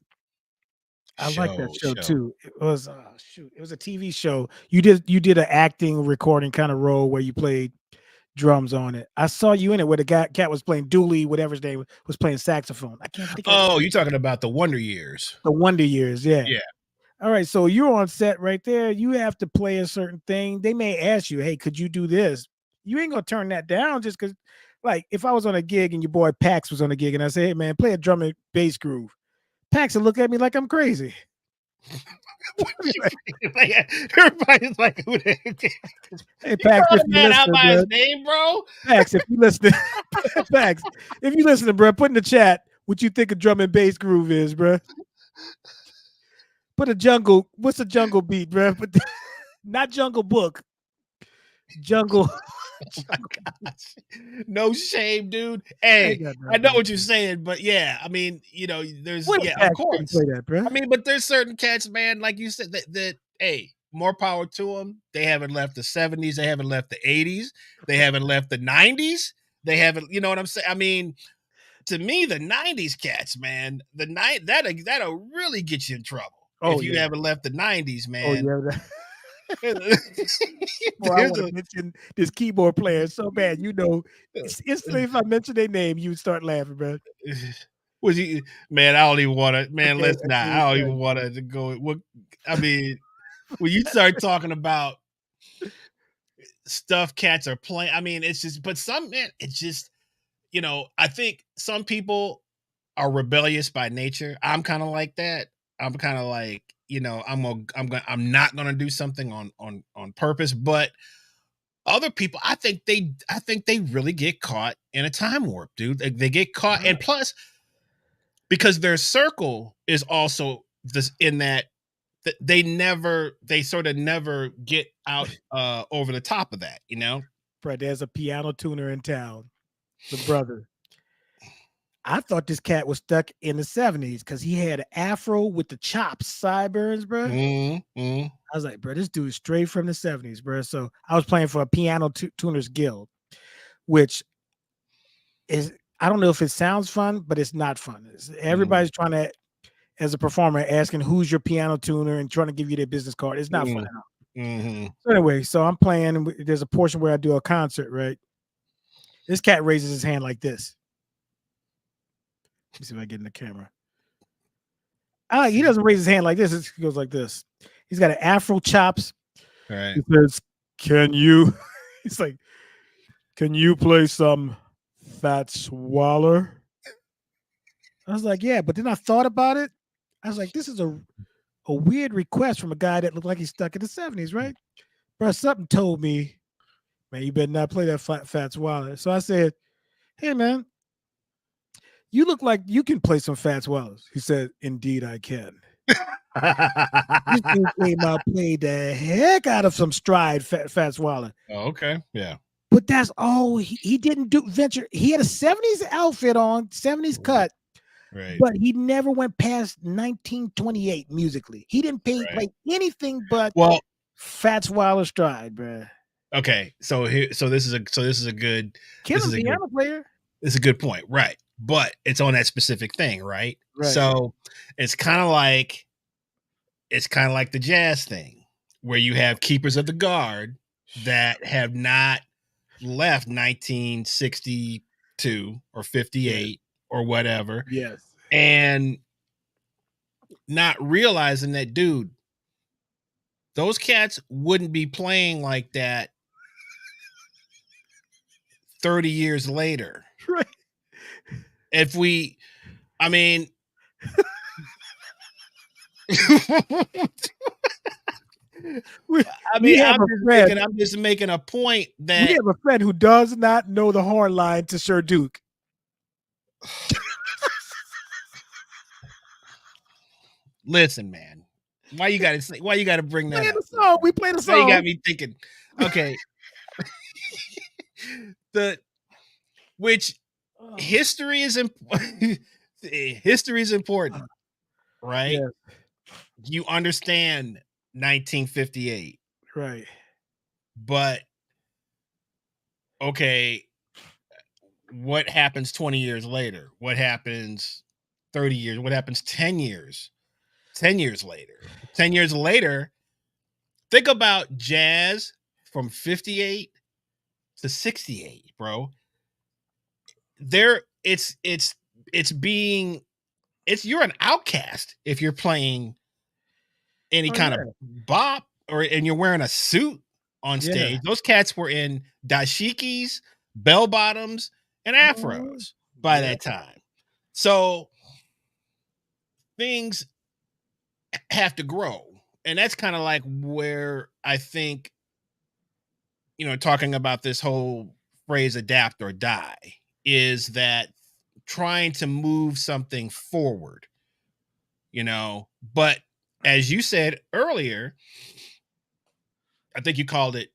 I like that show Show. too. It was, shoot, it was a TV show. You did an acting recording kinda role where you played drums on it. I saw you in it where the guy cat was playing Dooley, whatever his name was playing saxophone. I can't think of Oh, you're talking about the Wonder Years? the Wonder Years, yeah. Yeah, Alright, so you're on set right there, you have to play a certain thing. They may ask you, "Hey, could you do this?" You ain't gonna turn that down just because. Like, if I was on a gig and your boy Pax was on a gig and I say, "Hey man, play a drum and bass groove." Pax would look at me like I'm crazy. Everybody's like, who the heck? Hey, You Pax, call if the you man out listening, by bro. his name, bro? Pax, if you listening, Pax, if you listening, bro, put in the chat what you think a drum and bass groove is, bro. Put a jungle. What's a jungle beat, bro? But not Jungle Book. Jungle. Oh my gosh. No shame, dude. I ain't Hey, got I nothing, know bro. what you're saying, but yeah, I mean, there's What if yeah, of Pax couldn't course. play that, bro? I mean, but there's certain cats, man, like you said, that hey, more power to them. They haven't left the 70s, they haven't left the 80s, they haven't left the 90s. They haven't, you know what I'm saying? I mean, to me, the 90s cats, man, the night that'll really get you in trouble Oh if you yeah. haven't left the 90s, Oh man. yeah. Boy, I There's want to mention this keyboard player so bad. You know, instantly if I mention their name, you would start laughing, bro. Was he, man? I don't even want to, man. Let's I not. can't I don't tell even you. want to go. What I mean, when you start talking about stuff cats are playing, I mean, it's just. But some man, it's just. I think some people are rebellious by nature. I'm kind of like that. I'm kind of like, I'm not gonna do something on purpose. But other people, I think they really get caught in a time warp, dude. They get caught, Uh, and plus because their circle is also this in that they sort of never get out over the top of that. bro, there's a piano tuner in town. The brother. I thought this cat was stuck in the 70s because he had an afro with the chops, sideburns, bro. Mm. I was like, bro, this dude is straight from the 70s, bro. So I was playing for a piano tuners guild, which is I don't know if it sounds fun, but it's not fun. Mm. Everybody's trying to, as a performer, asking who's your piano tuner and trying to give you their business card. It's not fun Mm. at all. Mm-hmm. So anyway, so I'm playing, and there's a portion where I do a concert, right? This cat raises his hand like this. Let me see if I get in the camera. He doesn't raise his hand like this. He goes like this. He's got an afro chops. Right. He says, "Can you?" He's like, "Can you play some Fat Swaller?" I was like, "Yeah," but then I thought about it. I was like, "This is a weird request from a guy that looked like he's stuck in the 70s, right?" But something told me, "Man, you better not play that Fat Swaller." So I said, "Hey, man, you look like you can play some Fat Swallers." He said, "Indeed, I can." This dude came out, played the heck out of some stride, Fat Swaller. Oh, okay. Yeah. But that's all he didn't do. Venture. He had a 70s outfit on, 70s cut, Right. but he never went past 1928 musically. He didn't Right. play anything but Well, Fats Waller stride, bruh. okay. So this is a good this Killing is a good piano player. this is a good point, right? But it's on that specific thing, right? Right. So it's kind of like the jazz thing where you have keepers of the guard that have not left 1962 or Yeah. 58 or whatever, Yes. and not realizing that, dude, those cats wouldn't be playing like that 30 years later. Right. If we, I mean, We, I we mean, have a friend. I'm just making a point We that have a friend who does not know the horn line to Sir Duke. listen, man, why you got to bring that Play the up? song. We play the Now you got song. me thinking. Okay, the which Oh, history is important. History is important, right? yeah. You understand 1958, Right. but okay, what happens 20 years later? What happens 30 years? What happens 10 years? 10 years later. 10 years later, think about jazz from 58 to 68, bro. There it's being it's you're an outcast if you're playing any Oh kind of yeah. bop and you're wearing a suit on Yeah. stage. Those cats were in dashikis, bell bottoms, and Mhm. afros by Yeah. that time. So things have to grow. And that's kind of like where I think, talking about this whole phrase adapt or die is that trying to move something forward, but as you said earlier, I think you called it,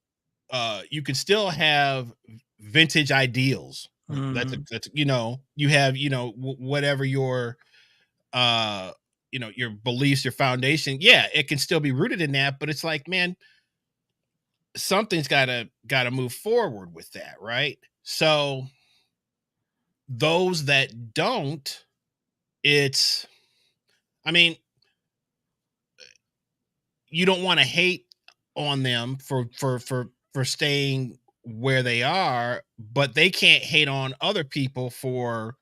you can still have vintage ideals. Mhm. You have, whatever uh your beliefs, your foundation, yeah, it can still be rooted in that, but it's like, man, something's gotta move forward with that, right? So those that don't, it's, I mean, you don't want to hate on them for staying where they are, but they can't hate on other people for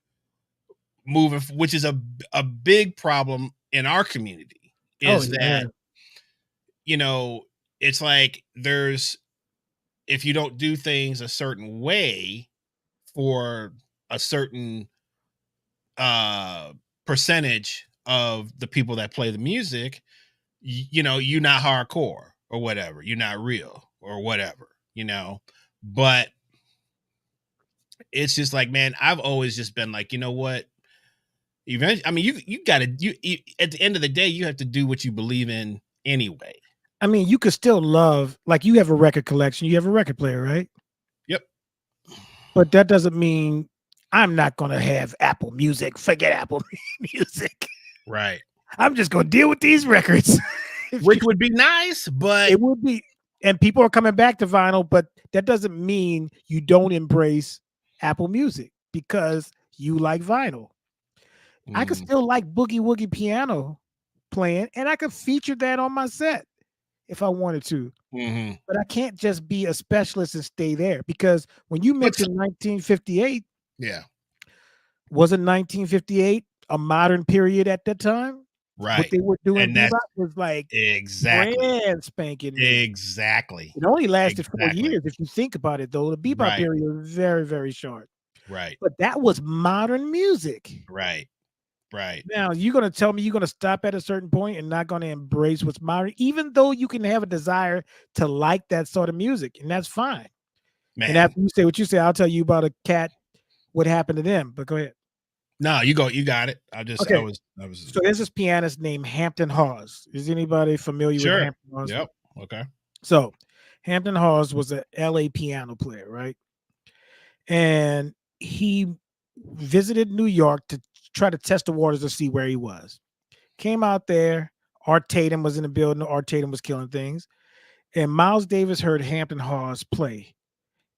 moving, which is a big problem in our community, Oh, is yeah. that, you know it's like, there's, if you don't do things a certain way for a certain uh percentage of the people that play the music, you're not hardcore or whatever, you're not real or whatever, but it's just like, man, I've always just been like, you know what, eventually, I mean, you gotta, at the end of the day, you have to do what you believe in anyway. I mean, you could still love like, you have a record collection, you have a record player, right? Yep. But that doesn't mean I'm not gonna have Apple Music. Forget Apple Music. Right. I'm just gonna deal with these records. If you Which would be nice, but It would be, and people are coming back to vinyl, but that doesn't mean you don't embrace Apple Music because you like vinyl. I could mm, still like boogie woogie piano playing, and I could feature that on my set if I wanted to. mhm. But I can't just be a specialist and stay there, because when you But mentioned 1958, yeah, wasn't 1958 a modern period at that time? What right. they were doing And bebop that's was like exactly, brand spanking new. exactly, It only lasted 4 exactly. years if you think about it, though. The bebop Right, period was very, very short, right, but that was modern music. right, right. Now, you're gonna tell me you're gonna stop at a certain point and not gonna embrace what's modern, even though you can have a desire to like that sort of music, and that's fine. And Man. after you say what you say, I'll tell you about a cat, what happened to them, but go ahead. No, you got it. Okay, I was so there's this pianist named Hampton Hawes. Is anybody familiar with sure. Hampton Hawes? Yep. Okay. So, Hampton Hawes was a LA piano player, right? And he visited New York to try to test the waters to see where he was. Came out there. Art Tatum was in the building. Art Tatum was killing things. And Miles Davis heard Hampton Hawes play.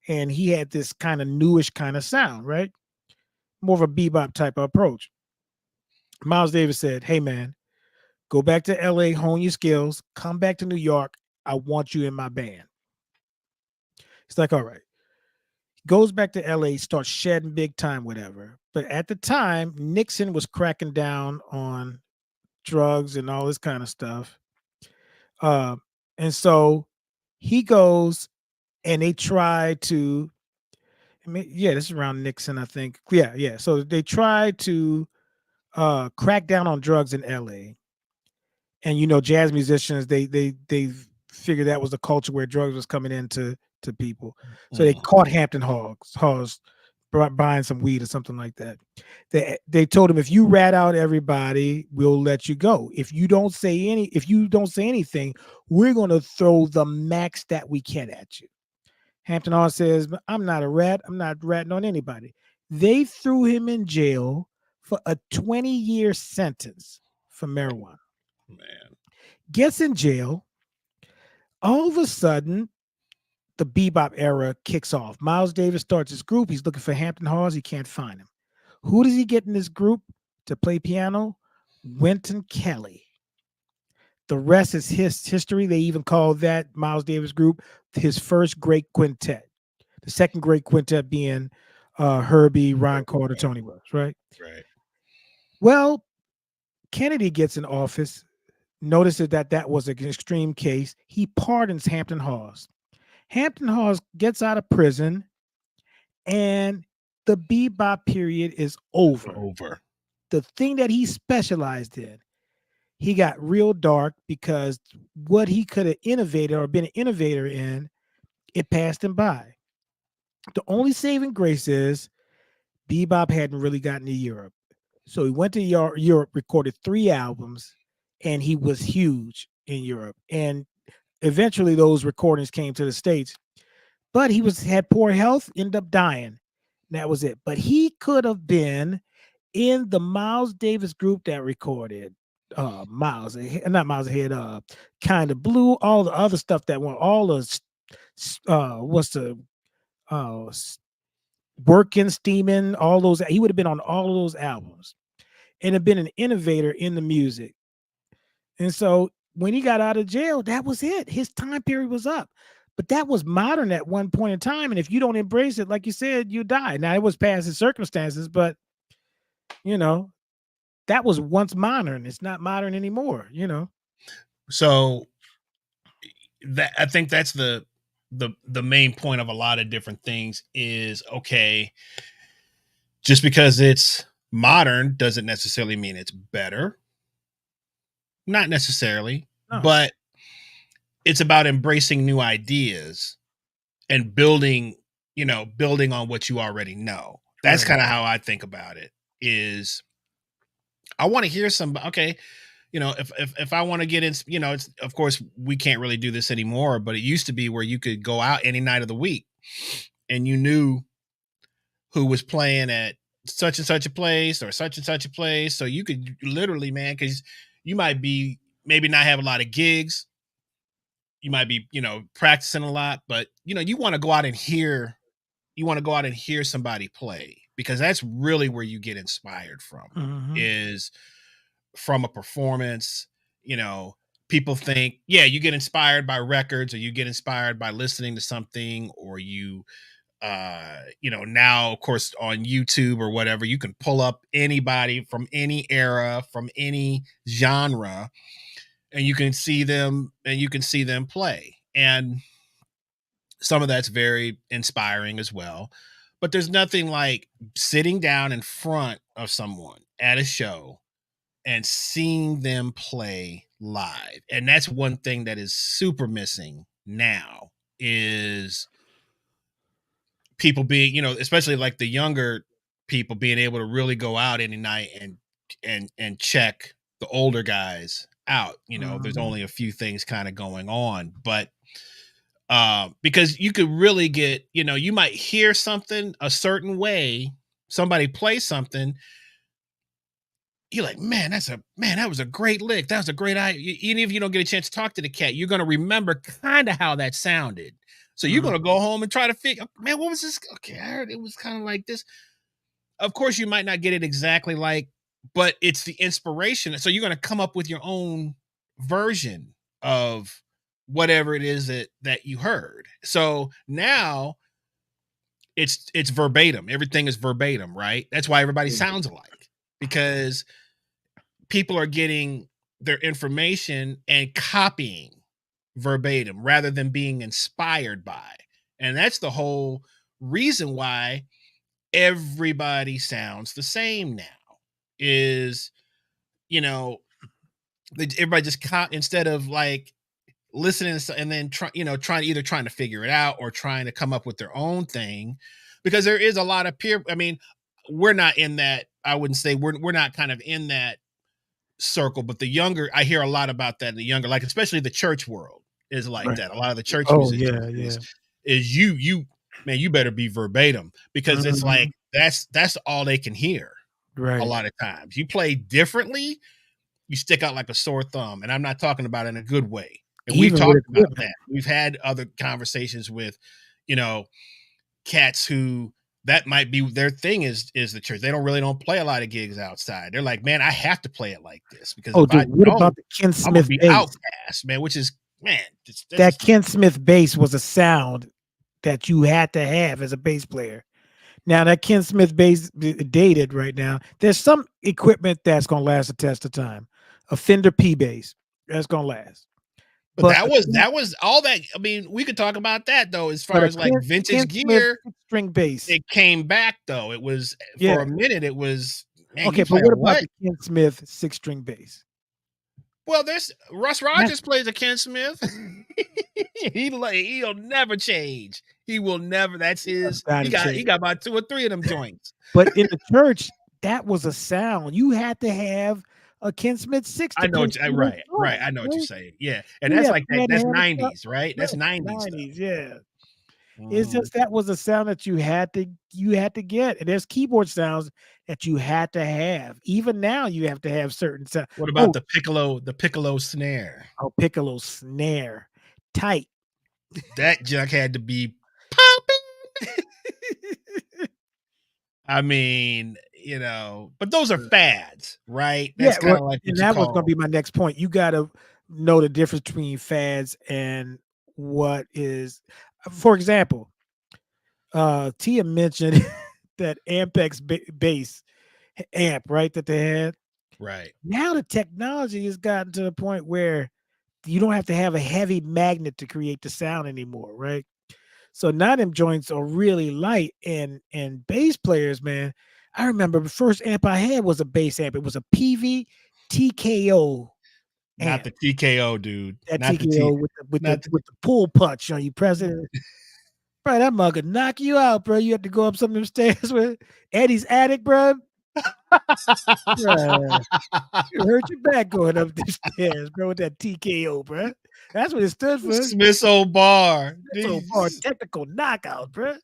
And he had this kind of newish kind of sound, right? More of a bebop type of approach. Miles Davis said, "Hey, man, go back to LA, hone your skills, come back to New York. I want you in my band." He's like, "All right." Goes back to LA, starts shedding big time, whatever. But at the time, Nixon was cracking down on drugs and all this kind of stuff. Uh, and so he goes and they try to, I mean, yeah, this is around Nixon, I think. Yeah, yeah. So they try to crack down on drugs in LA. And jazz musicians, they figured that was the culture where drugs was coming into to people. So they Mm, caught Hampton Hawes buying some weed or something like that. They told him, if you rat out everybody, we'll let you go. If you don't say anything, we're going to throw the max that we can at you. Hampton Hawes says, I'm not a rat. I'm not ratting on anybody. They threw him in jail for a 20-year sentence for marijuana. man. Gets in jail. All of a sudden, the bebop era kicks off. Miles Davis starts his group. He's looking for Hampton Hawes. He can't find him. Who does he get in this group to play piano? Wynton Kelly. The rest is his history. They even call that Miles Davis group his first great quintet. The second great quintet being Herbie, Ron Carter, Tony Wells, right? Right. Well, Kennedy gets in office, notices that that was an extreme case. He pardons Hampton Hawes. Hampton Hawes gets out of prison, and the bebop period is over. Over. The thing that he specialized in, he got real dark because what he could have innovated or been an innovator in, it passed him by. The only saving grace is Bebop hadn't really gotten to Europe. So he went to Europe, recorded 3 albums, and he was huge in Europe. And eventually those recordings came to the States. But he was had poor health, ended up dying. That was it. But he could have been in the Miles Davis group that recorded Miles Ahead, not Miles Ahead, Kind of Blue, all the other stuff that went, all the what's the uh working, steaming, all those. He would have been on all of those albums and have been an innovator in the music. And so when he got out of jail, that was it. His time period was up. But that was modern at one point in time. And if you don't embrace it, like you said, you die. Now it was past his circumstances, but you know, that was once modern. It's not modern anymore. So that I think that's the main point of a lot of different things is okay, just because it's modern doesn't necessarily mean it's better. Not necessarily, No. but it's about embracing new ideas and building on what you already know. That's Right. kind of how I think about it. Is I want to hear some okay, if I want to get in, it's of course we can't really do this anymore, but it used to be where you could go out any night of the week and you knew who was playing at such and such a place or such and such a place. So you could literally, man, because you might be maybe not have a lot of gigs. You might be, practicing a lot, but you want to go out and hear somebody play because that's really where you get inspired from Hmm. is from a performance. you know People think, yeah, you get inspired by records or you get inspired by listening to something, or now of course on YouTube or whatever, you can pull up anybody from any era, from any genre, and you can see them play. And some of that's very inspiring as well. But there's nothing like sitting down in front of someone at a show and seeing them play live. And that's one thing that is super missing now is people being, especially like the younger people being able to really go out any night and check the older guys out. There's Hmm. only a few things kind of going on, but because you could really get, you might hear something a certain way, somebody play something, you're like, that was a great lick. That was a great idea. Even if you don't get a chance to talk to the cat, you're gonna remember kind of how that sounded. So you're Hmm. gonna go home and try to figure, man, what was this? Okay, I heard it was kind of like this. Of course, you might not get it exactly like, but it's the inspiration. So you're gonna come up with your own version of whatever it is that you heard. So now it's verbatim. Everything is verbatim, right? That's why everybody sounds alike, because people are getting their information and copying verbatim rather than being inspired by. And that's the whole reason why everybody sounds the same now is, you know, everybody just instead of like listening and then trying to figure it out or trying to come up with their own thing, because there is a lot of peer. I mean, we're not in that. I wouldn't say we're not kind of in that circle, but the younger, I hear a lot about that in the younger, like especially the church world is like Right. that. A lot of the church Oh yeah, musicians yeah. is you man, you better be verbatim, because it's like Hmm. that's all they can hear. A Right. lot of times you play differently, you stick out like a sore thumb. And I'm not talking about it in a good way. And we've Even with talked about equipment. that. We've had other conversations with, you know, cats who that might be their thing is the church. They don't play a lot of gigs outside. They're like, man, I have to play it like this because Oh, if dude, I what about don't, the Ken I'm gonna Smith be bass? outcast, man. Which is, man, that's That just Ken Smith bass was a sound that you had to have as a bass player. Now that Ken Smith bass dated right now. There's some equipment that's gonna last a test of time. A Fender P bass that's gonna last, but but that was all that. I mean, we could talk about that though, as but far a as like Ken vintage Smith gear. 6 string bass. It came back though. It was for Yeah. a minute. It was, man, Okay, you but play what about what? the Ken Smith 6 string bass? Well, there's Russ That's Rogers plays a Ken Smith. He'll never change. He will never. That's his. about He to got change. he got about 2 or 3 of them joints. But in the church, that was a sound. You had to have a Ken Smith 6 I to know play what you, some of those right, right. I songs, know what you're right? saying. Yeah, and You that's had like that. had to That's have a sound, 90s, right? That's right, 90s stuff. 90s, yeah. It's Mhm. just that was a sound that you had to get, and there's keyboard sounds that you had to have. Even now, you have to have certain sound. What about Oh, the piccolo snare? a piccolo snare, tight. That junk had to be popping. I mean, but those are fads, right? Yeah, That's well, kind of like and what you that was gonna call be my next point. You gotta know the difference between fads and what is, for example, Tia mentioned that Ampex bass amp, right, that they had. right. Now the technology has gotten to the point where you don't have to have a heavy magnet to create the sound anymore, right? So now them joints are really light, and bass players, man. I remember the first amp I had was a bass amp. It was a PV TKO Not amp. the TKO, dude. That Not the T. TKO with the with the Not the. with the pull punch. You press it, bro. That mug could knock you out, bro. You have to go up some of them stairs with Eddie's attic, bro. Bruh, you hurt your back going up the stairs, bro, with that TKO, bro. That's what it stood for. Smith's old bar. So far, Jeez. technical knockout, bro.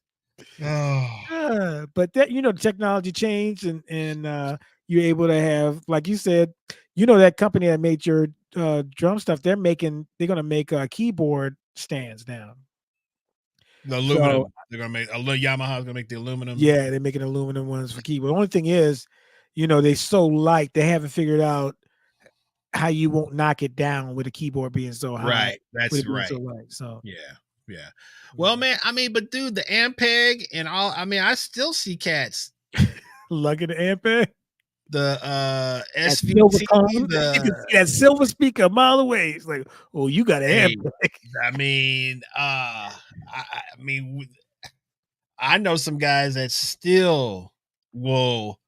Oh, But that technology changed, and you're able to have, like you said, that company that made your drum stuff. They're gonna make keyboard stands now. the So aluminum. They're gonna make a little Yamaha's gonna make the aluminum. yeah, they're making aluminum ones for keyboard. The only thing is, they so light. They haven't figured out how you won't knock it down with a keyboard being so high, Right. with That's it being so right. light. So Yeah. Yeah. Well, yeah, man, I mean, but dude, the Ampeg and all, I mean, I still see cats. lugging the Ampeg, The that silver SVT, cone, you can the see that silver speaker a mile away. It's like, oh, you got an hey, Ampeg. I mean, I mean, I know some guys that still will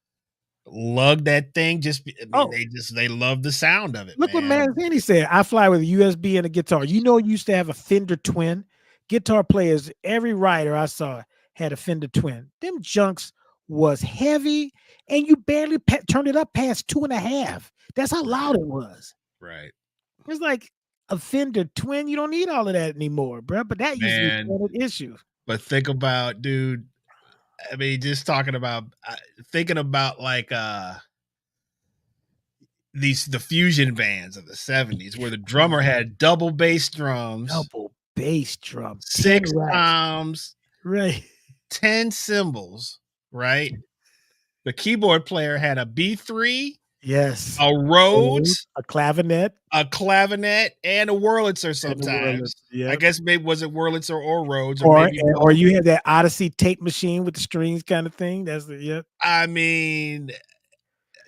lug that thing. I mean, Oh, they love the sound of it, look what man. Manzini said. I fly with a USB and a guitar. You used to have a Fender Twin. Guitar players, every writer I saw had a Fender Twin. Them junks was heavy, and you barely turned it up past 2.5. That's how loud Right, it was. right, It's like a Fender Twin. You don't need all of that anymore, bro. But that used to be man. an issue. But think about, dude. I mean, just talking about thinking about like the fusion bands of the 70s where the drummer had double bass drums, Double bass drum, 10 6 racks. toms, Right. 10 cymbals, right? The keyboard player had a B3, Yes. a Old, Rhodes, a clavinet, a clavinet, and a Wurlitzer and the Wurlitzer. sometimes. I Yep. guess maybe was it Wurlitzer or Rhodes or Or maybe or both. you had that Odyssey tape machine with the strings kind of thing. That's the yep. I mean,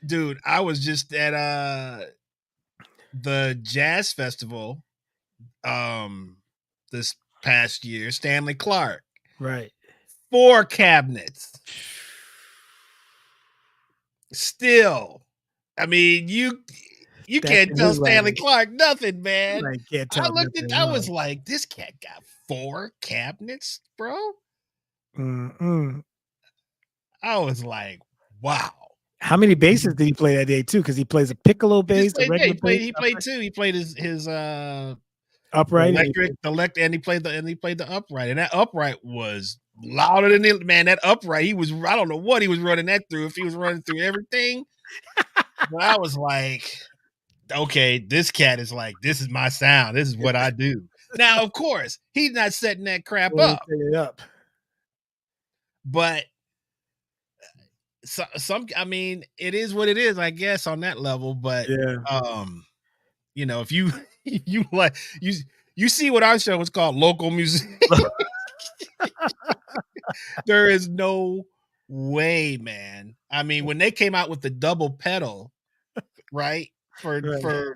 dude, I was just at the jazz festival this past year, Stanley Clark. Right. 4 cabinets. Still. I mean, you That's can't in tell his Stanley writing. Clark nothing, man. Like, can't I tell looked at nothing I at all. was like, this cat got 4 cabinets, bro. Mm-mm. I was like, wow. How many basses did he play that day too? Because he plays a piccolo He just bass, a played, yeah, regular bass, he played upright, 2. He played his the upright, and he electric, plays and he played the upright. And that upright was louder than it, man. That upright, I don't know what he was running that through, if he was running through everything. But I was like, okay, this cat is like, this is my sound. This is what I do. Now, of course, he's not setting that crap well, up, set it up. but I mean, it is what it is, I guess, on that level. But Yeah. if you you like you see what our show was called, local music. There is no way, man. I mean, when they came out with the double pedal, right? Right.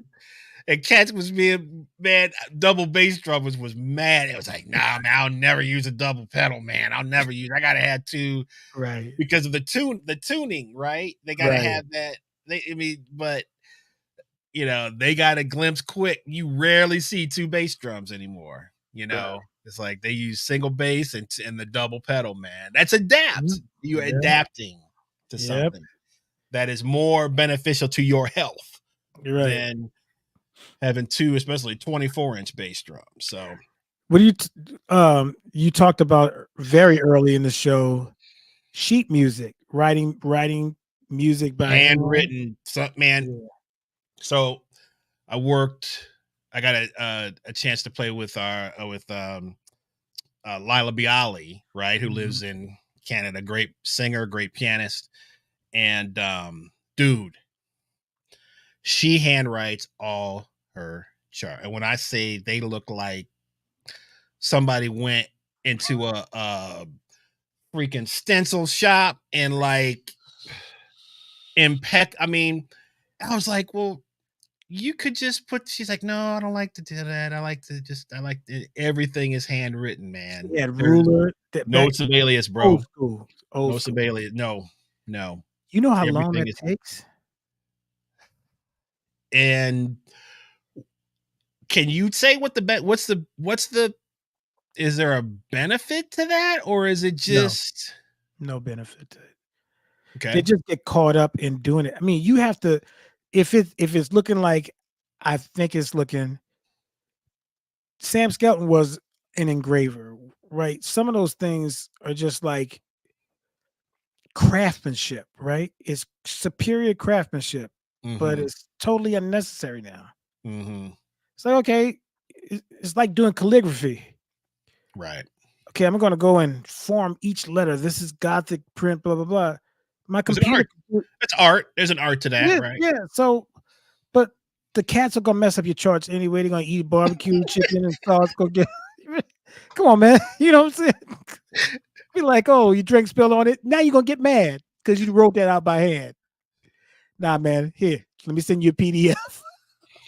And Cats was being mad. Double bass drummers was mad. It was like, nah, man, I'll never use a double pedal, man. I gotta have 2 Right. because of the tuning, right? They gotta Right. have that. I mean, but they got a glimpse quick. You rarely see two bass drums anymore. Right. It's like they use single bass and the double pedal, man. That's Mhm. adapt. You're Yeah. adapting to Yep. something that is more beneficial to your health You're right. than having two, especially 24-inch bass drums. So What do you talked about very early in the show, sheet music, writing music by hand. handwritten, man. Yeah. So I worked. I got a chance to play with Lila Bialy, right, who Mhm. lives in Canada. Great singer, great pianist, and dude, she handwrites all her chart. And when I say they look like somebody went into a freaking stencil shop and like I mean, I was like, well, you could just put. She's like, no, I don't like to do that. I like everything is handwritten, man. She had There's ruler that no back Sibelius, old bro. school, old No school. Sibelius. No, no. You know how long Everything that is, takes? and can you say what the what's the is there a benefit to that, or is it No, just no benefit to it. They okay? just get caught up in doing it. I mean, you have to if it's looking like I think it's looking Sam Skelton was an engraver, right? Some of those things are just like craftsmanship, right? It's superior craftsmanship, but Mm-hmm. it's totally unnecessary now. Mm-hmm. It's like, okay, it's like doing calligraphy. Right. Okay, I'm gonna go and form each letter. This is Gothic print, blah blah blah. My There's an computer art. can do it. It's art. There's an art to that, Yeah, right? yeah. So, but the cats are gonna mess up your charts anyway. They're gonna eat barbecue chicken and sauce. Go get. Come on, man. You know what I'm saying? Be like, oh, you drink spill on it. Now you're gonna get mad because you wrote that out by hand. Nah, man. Here, let me send you a PDF.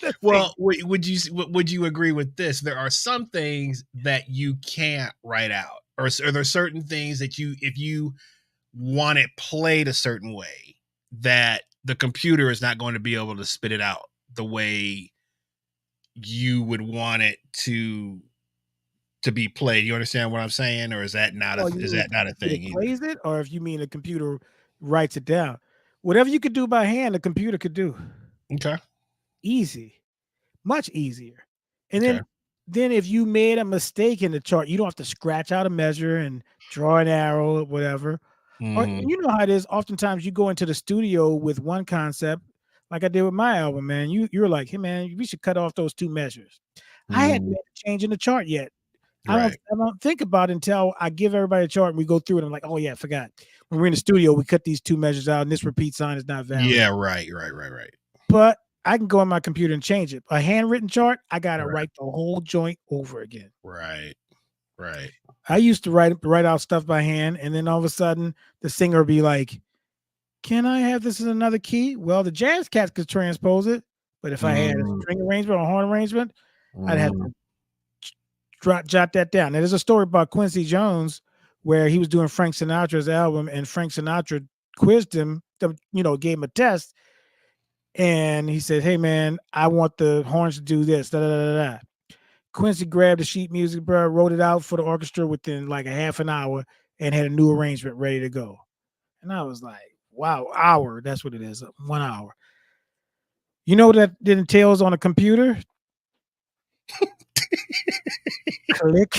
That thing. Well, would you agree with this? There are some things that you can't write out, or there are certain things that if you want it played a certain way, that the computer is not going to be able to spit it out the way you would want it to be played. You understand what I'm saying, or Oh, you is mean that the not a computer thing either? plays it, or if you mean the computer writes it down? Whatever you could do by hand, the computer could do. Okay. Easy, much easier. And Okay. then if you made a mistake in the chart, you don't have to scratch out a measure and draw an arrow or whatever. Or Hmm. and you know how it is. Oftentimes, you go into the studio with one concept, like I did with my album. Man, you're like, hey man, we should cut off those two measures. I hadn't Hmm. made a change in the chart yet. Right. I don't think about it until I give everybody a chart and we go through it. I'm like, oh yeah, I forgot. When we're in the studio, we cut these two measures out, and this repeat sign is not valid. Yeah. Right. Right. Right. Right. But I can go on my computer and change it. A handwritten chart, I gotta Right. write the whole joint over again. Right. Right. I used to write out stuff by hand, and then all of a sudden the singer would be like, "Can I have this in another key?" Well, the jazz cats could transpose it, but if I had a Mm, string arrangement or horn arrangement, I'd have mm, to jot that down. Now, there's a story about Quincy Jones where he was doing Frank Sinatra's album, and Frank Sinatra quizzed him, gave him a test, and he said, "Hey, man, I want the horns to do this." Da, da, da, da, da. Quincy grabbed the sheet music, bro, wrote it out for the orchestra within like a half an hour, and had a new arrangement ready to go. And I was like, "Wow, hour? That's what it is, 1 hour." You know what that entails on a computer? Click,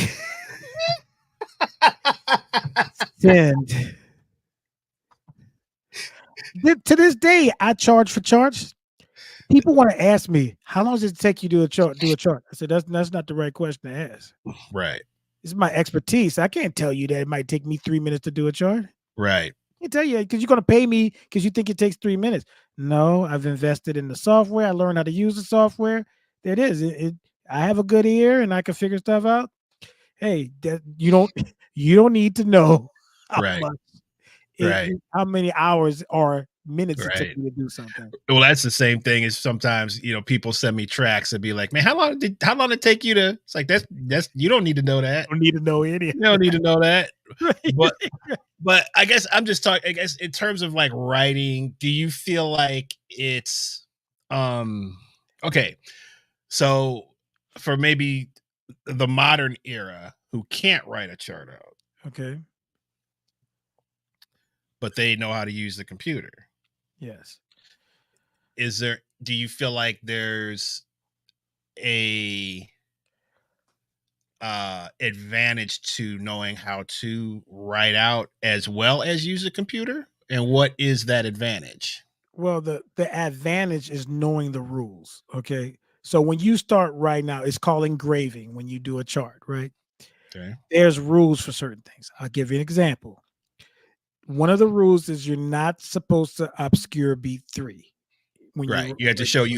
send. To this day, I charge for charts. People want to ask me, "How long does it take you to do a chart?" I said, "That's not the right question to ask. right. It's my expertise. I can't tell you that it might take me 3 minutes to do a chart. Right. I can't tell you because you're going to pay me because you think it takes 3 minutes. No, I've invested in the software. I learned how to use the software. There it is. I have a good ear and I can figure stuff out. Hey, you don't you don't need to know how Right. much Right. how many hours or minutes it took Right. me to do something. Well, that's the same thing as sometimes, people send me tracks and be like, "Man, how long did it take you to?" It's like that's you don't need to know that. Don't need to know any of You don't need to know that. right, But right. I guess I'm just talking. I guess in terms of like writing, do you feel like it's um Okay, so for maybe the modern era who can't write a chart out, Okay. but they know how to use the computer. Yes. Do you feel like there's a advantage to knowing how to write out as well as use a computer? And what is that advantage? Well, the advantage is knowing the rules. Okay. So when you start writing out, it's called engraving when you do a chart, right? Okay. There's rules for certain things. I'll give you an example. One of the rules is you're not supposed to obscure beat three when Right. you write. You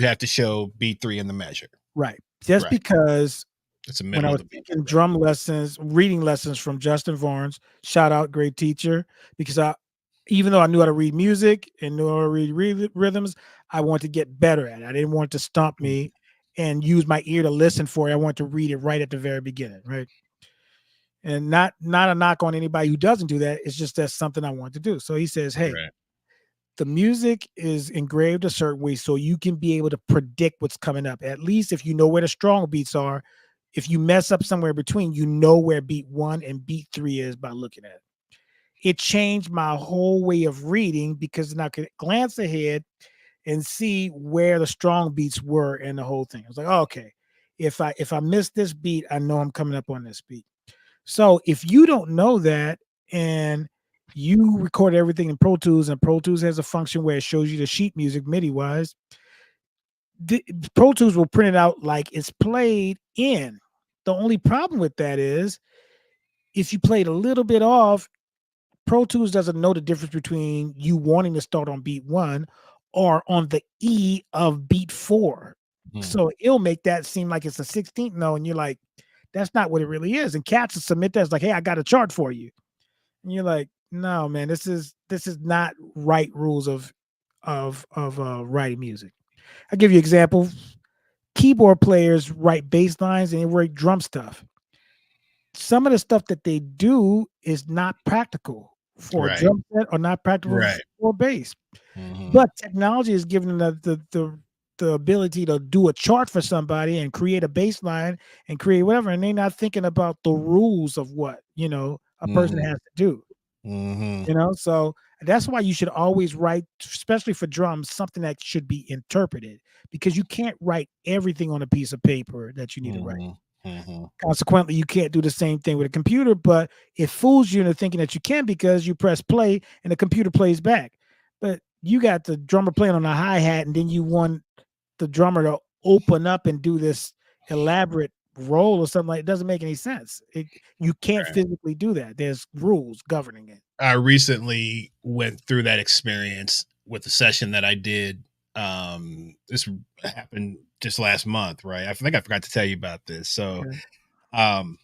have to show B3 in the measure. Right. Just Right. because It's the when I middle of was the beat. taking Right. drum lessons, reading lessons from Justin Varnes, shout out, great teacher, because even though I knew how to read music and knew how to read rhythms, I wanted to get better at it. I didn't want it to stump Mm, me and use my ear to listen for it. I wanted to read it right at the very beginning, right? And not a knock on anybody who doesn't do that. It's just that's something I want to do. So he says, "Hey, right. the music is engraved a certain way so you can be able to predict what's coming up. At least if you know where the strong beats are, if you mess up somewhere between, you know where beat one and beat three is by looking at it. It changed my whole way of reading because then I could glance ahead and see where the strong beats were in the whole thing. I was like, oh, okay, if I miss this beat, I know I'm coming up on this beat. So if you don't know that and you record everything in Pro Tools, and Pro Tools has a function where it shows you the sheet music MIDI wise, the, Pro Tools will print it out like it's played in. The only problem with that is if you played a little bit off, Pro Tools doesn't know the difference between you wanting to start on beat one or on the E of beat four. Mm, So it'll make that seem like it's a 16th note, and you're like, that's not what it really is. And cats will submit that as like, hey, I got a chart for you. And you're like, no, man, this is not right rules of writing music. I'll give you an example. Keyboard players write bass lines and they write drum stuff. Some of the stuff that they do is not practical for a right. drum set or not practical Right. for bass. Hmm. But technology is giving them the ability to do a chart for somebody and create a bass line and create whatever. And they're not thinking about the rules of what, a person Hmm. has to do. Hmm. So that's why you should always write, especially for drums, something that should be interpreted because you can't write everything on a piece of paper that you need to write. Hmm. Hmm. Consequently, you can't do the same thing with a computer, but it fools you into thinking that you can because you press play and the computer plays back. But you got the drummer playing on a hi-hat and then you want the drummer to open up and do this elaborate roll or something like it doesn't make any sense. You can't Right. physically do that. There's rules governing it. I recently went through that experience with the session that I did. This happened just last month, right? I think I forgot to tell you about this. So, Okay. um,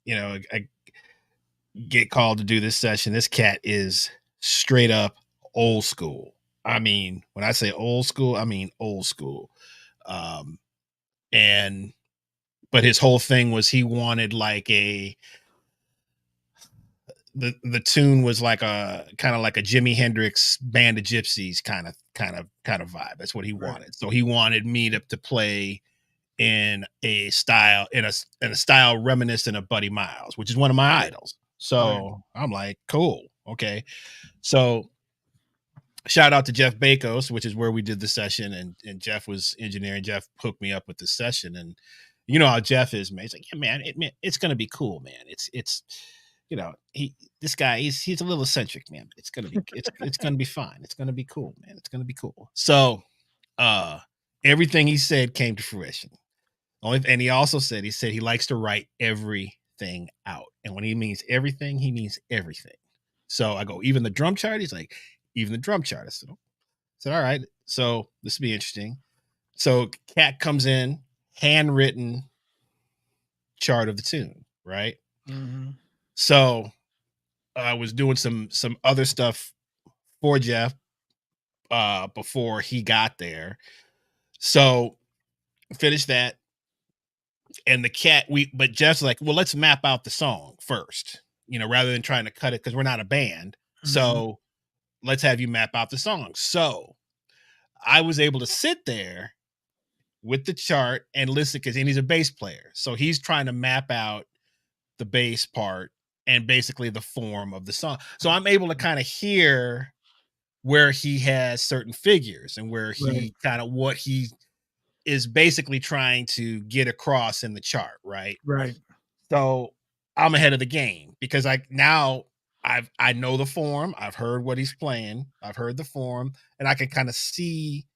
I get called to do this session. This cat is straight up old school. I mean, when I say old school, I mean old school. Um, and but his whole thing was he wanted like the tune was like a kind of like a Jimi Hendrix Band of Gypsies kind of vibe. That's what he Right. wanted. So he wanted me to play in a style in a style reminiscent of Buddy Miles, which is one of my Right. idols. Right. So I'm like, cool, okay. So shout out to Jeff Bakos, which is where we did the session, and Jeff was engineering. Jeff hooked me up with the session, and you know how Jeff is, man. He's like, yeah, man, it's gonna be cool, man. It's he this guy he's a little eccentric, man. But it's gonna be fine. It's gonna be cool, man. It's gonna be cool. So uh everything he said came to fruition. And he also said he likes to write everything out. And when he means everything, he means everything. So I go, even the drum chart? He's like, even the drum chart. I said, all right. So this will be interesting. So Cat comes in, handwritten chart of the tune, right? Mhm. So I was doing some other stuff for Jeff before he got there. So finished that, and the cat but Jeff's like, well, let's map out the song first, rather than trying to cut it because we're not a band. Mhm. So let's have you map out the song. So I was able to sit there with the chart and listen, because and he's a bass player, so he's trying to map out the bass part and basically the form of the song. So I'm able to kind of hear where he has certain figures and where Right. he kind of what he is basically trying to get across in the chart, right? Right. So I'm ahead of the game because I know the form. I've heard what he's playing. I've heard the form, and I can kind of see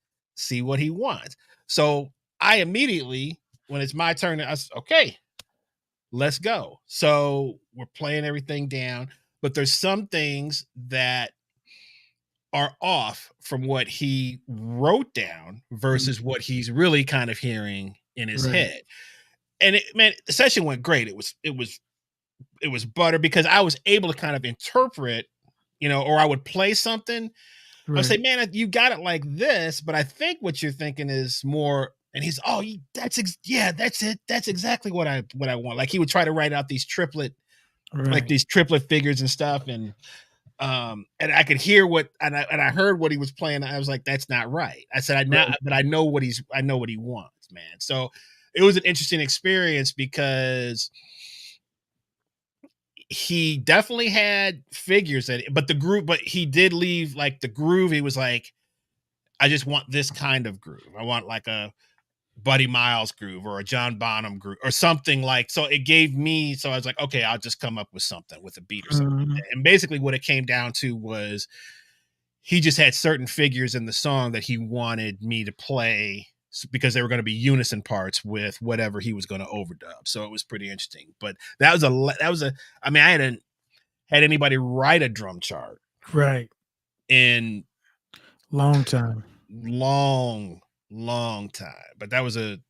what he wants. So I immediately, when it's my turn, okay, let's go. So we're playing everything down, but there's some things that are off from what he wrote down Mhm. versus what he's really kind of hearing in his Right. head. And man, the session went great. It was butter because I was able to kind of interpret, or I would play something. I would say, Right. man, you got it like this, but I think what you're thinking is more. And he's, oh, yeah, that's it. That's exactly what I want. Like he would try to write out Right. these triplet figures and stuff, and I could hear I heard what he was playing. I was like, that's not right. I said, Right. but I know what he wants, man. So it was an interesting experience because he definitely had figures but but he did leave like the groove. He was like, I just want this kind of groove. I want like a Buddy Miles groove or a John Bonham groove or something like. So it gave me. So I was like, okay, I'll just come up with something with a beat or something. Mhm. And basically, what it came down to was he just had certain figures in the song that he wanted me to play because they were going to be unison parts with whatever he was going to overdub. So it was pretty interesting. But I mean, I hadn't had anybody write a drum chart Right. in Long time. long, long time. But that was an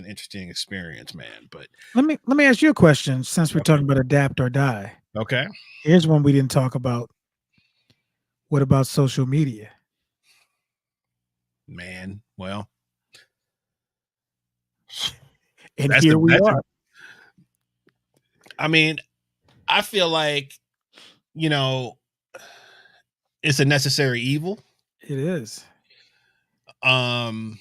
interesting experience, man. But Let me ask you a question since we're okay. talking about adapt or die. Okay. Here's one we didn't talk about. What about social media? Man. Well, And that's here we that's a are. I mean, I feel like, you know, it's a necessary evil. It is. Um,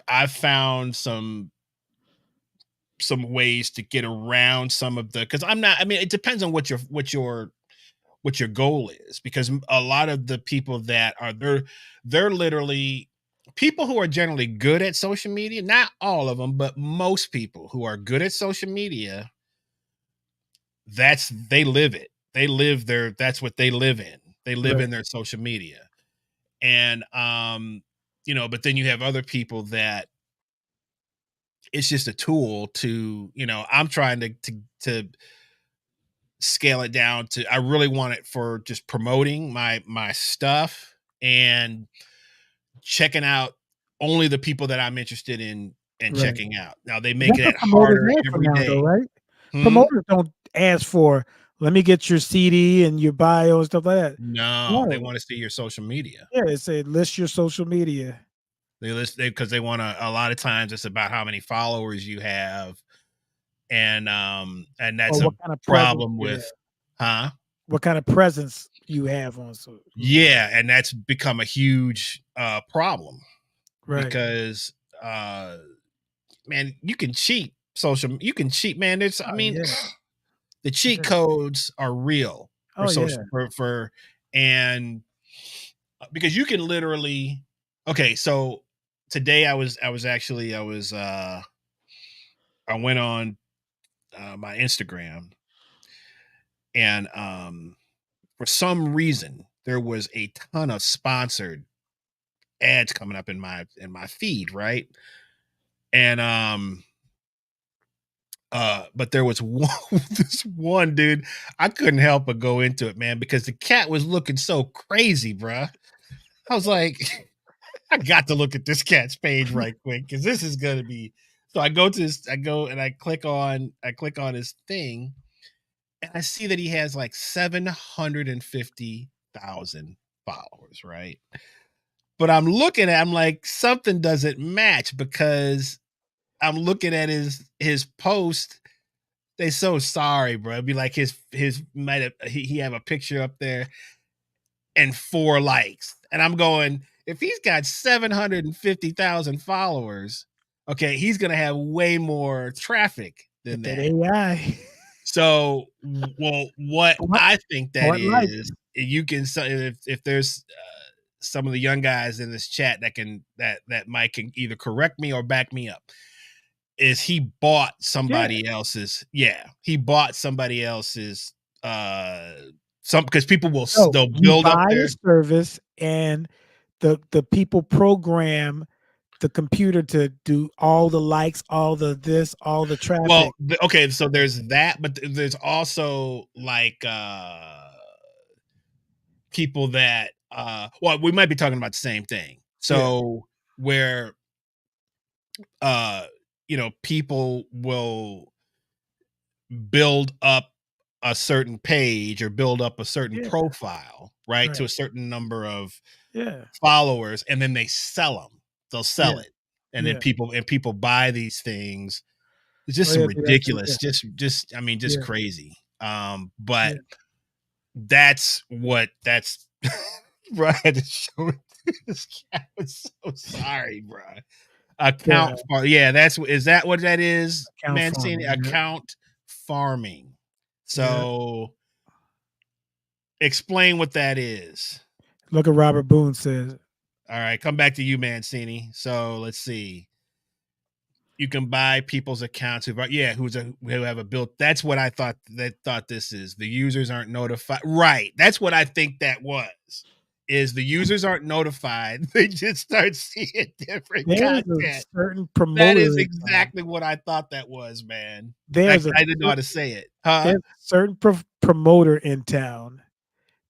I've found some ways to get around some of the because I'm not. I mean, it depends on what your goal is because a lot of the people that are they're literally people who are generally good at social media. Not all of them, but most people who are good at social media. They live it. They live their. That's what they live in. They live Right. in their social media, and but then you have other people that it's just a tool to I'm trying to scale it down to I really want it for just promoting my stuff and checking out only the people that I'm interested in Right. checking out. Now they make That's it what promoters harder ask for every now, though, day. right? Hmm? Promoters don't ask for, "Let me get your CD and your bio and stuff like that." No, they No. want to see your social media. Yeah, they say, "List your social media." They list they because they want to. A lot of times it's about how many followers you have, and that's Or a what kind of presence problem you have. with, huh? What kind of presence you have on social media. Yeah, and that's become a huge problem Right. because man, you can cheat, man. There's I Oh, mean, yeah. the cheat Yeah. codes are real for Oh, yeah. social for and because you can literally okay, so today I went on my Instagram and for some reason there was a ton of sponsored ads coming up in my feed, right? And but there was one this one dude, I couldn't help but go into it, man, because the cat was looking so crazy, bruh. I was like, I got to look at this cat's page right quick because this is gonna be so I go and I click on his thing and I see that he has like 750,000 followers, right? But I'm like, something doesn't match because I'm looking at his post. They so sorry, bro. It'd be like his might have he have a picture up there and 4 likes. And I'm going, if he's got 750,000 followers, okay, he's gonna have way more traffic than Get that that. AI. So, well, what What I think that what like is, you can if there's some of the young guys in this chat that can that Mike can either correct me or back me up, is he bought Yeah. somebody else's, yeah, he bought somebody else's some, because people will No, they'll you build up buy a their, service and the people program the computer to do all the likes, all the this, all the well, traffic. okay, so there's that, but there's also like people that well, we might be talking about the same thing. Yeah, So where people will build up a certain page or build up a certain yeah, profile, right, to right. a certain number of Yeah, followers, and then they sell them. They'll yeah, sell it, and then yeah. people buy these things. It's Oh, just some yeah, do that too. ridiculous, Yeah, just I mean, just yeah, crazy. But yeah, that's bro. I had to show it to this cat. I'm so sorry, bro. yeah. Account yeah, is that what that is, Account Mancini? farming. Yeah, Account farming. yeah. So explain what that is. Look at Robert Boone says. All right, come back to you, Mancini. So let's see. You can buy people's accounts who have a built. That's what I thought this is. The users aren't notified. Right. That's what I think that was. Is the users aren't notified. They just start seeing different There's a content. certain That promoter is in town. exactly what I thought that was, man. I There's a I didn't know how to say it. Huh? there's a certain promoter in town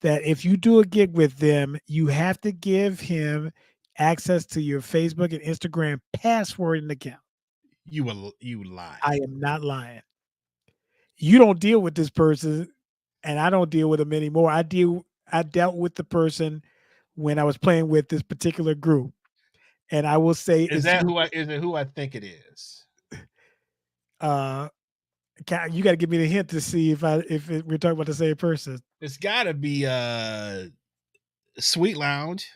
that if you do a gig with them, you have to give him access to your Facebook and Instagram password and account. You I lying. am not lying. You don't deal with this person, and I don't deal with them anymore. I dealt with the person when I was playing with this particular group, and I will say it's Is it who I think it is? uh you got to give me the hint to see we're talking about the same person. It's gotta be Sweet Lounge.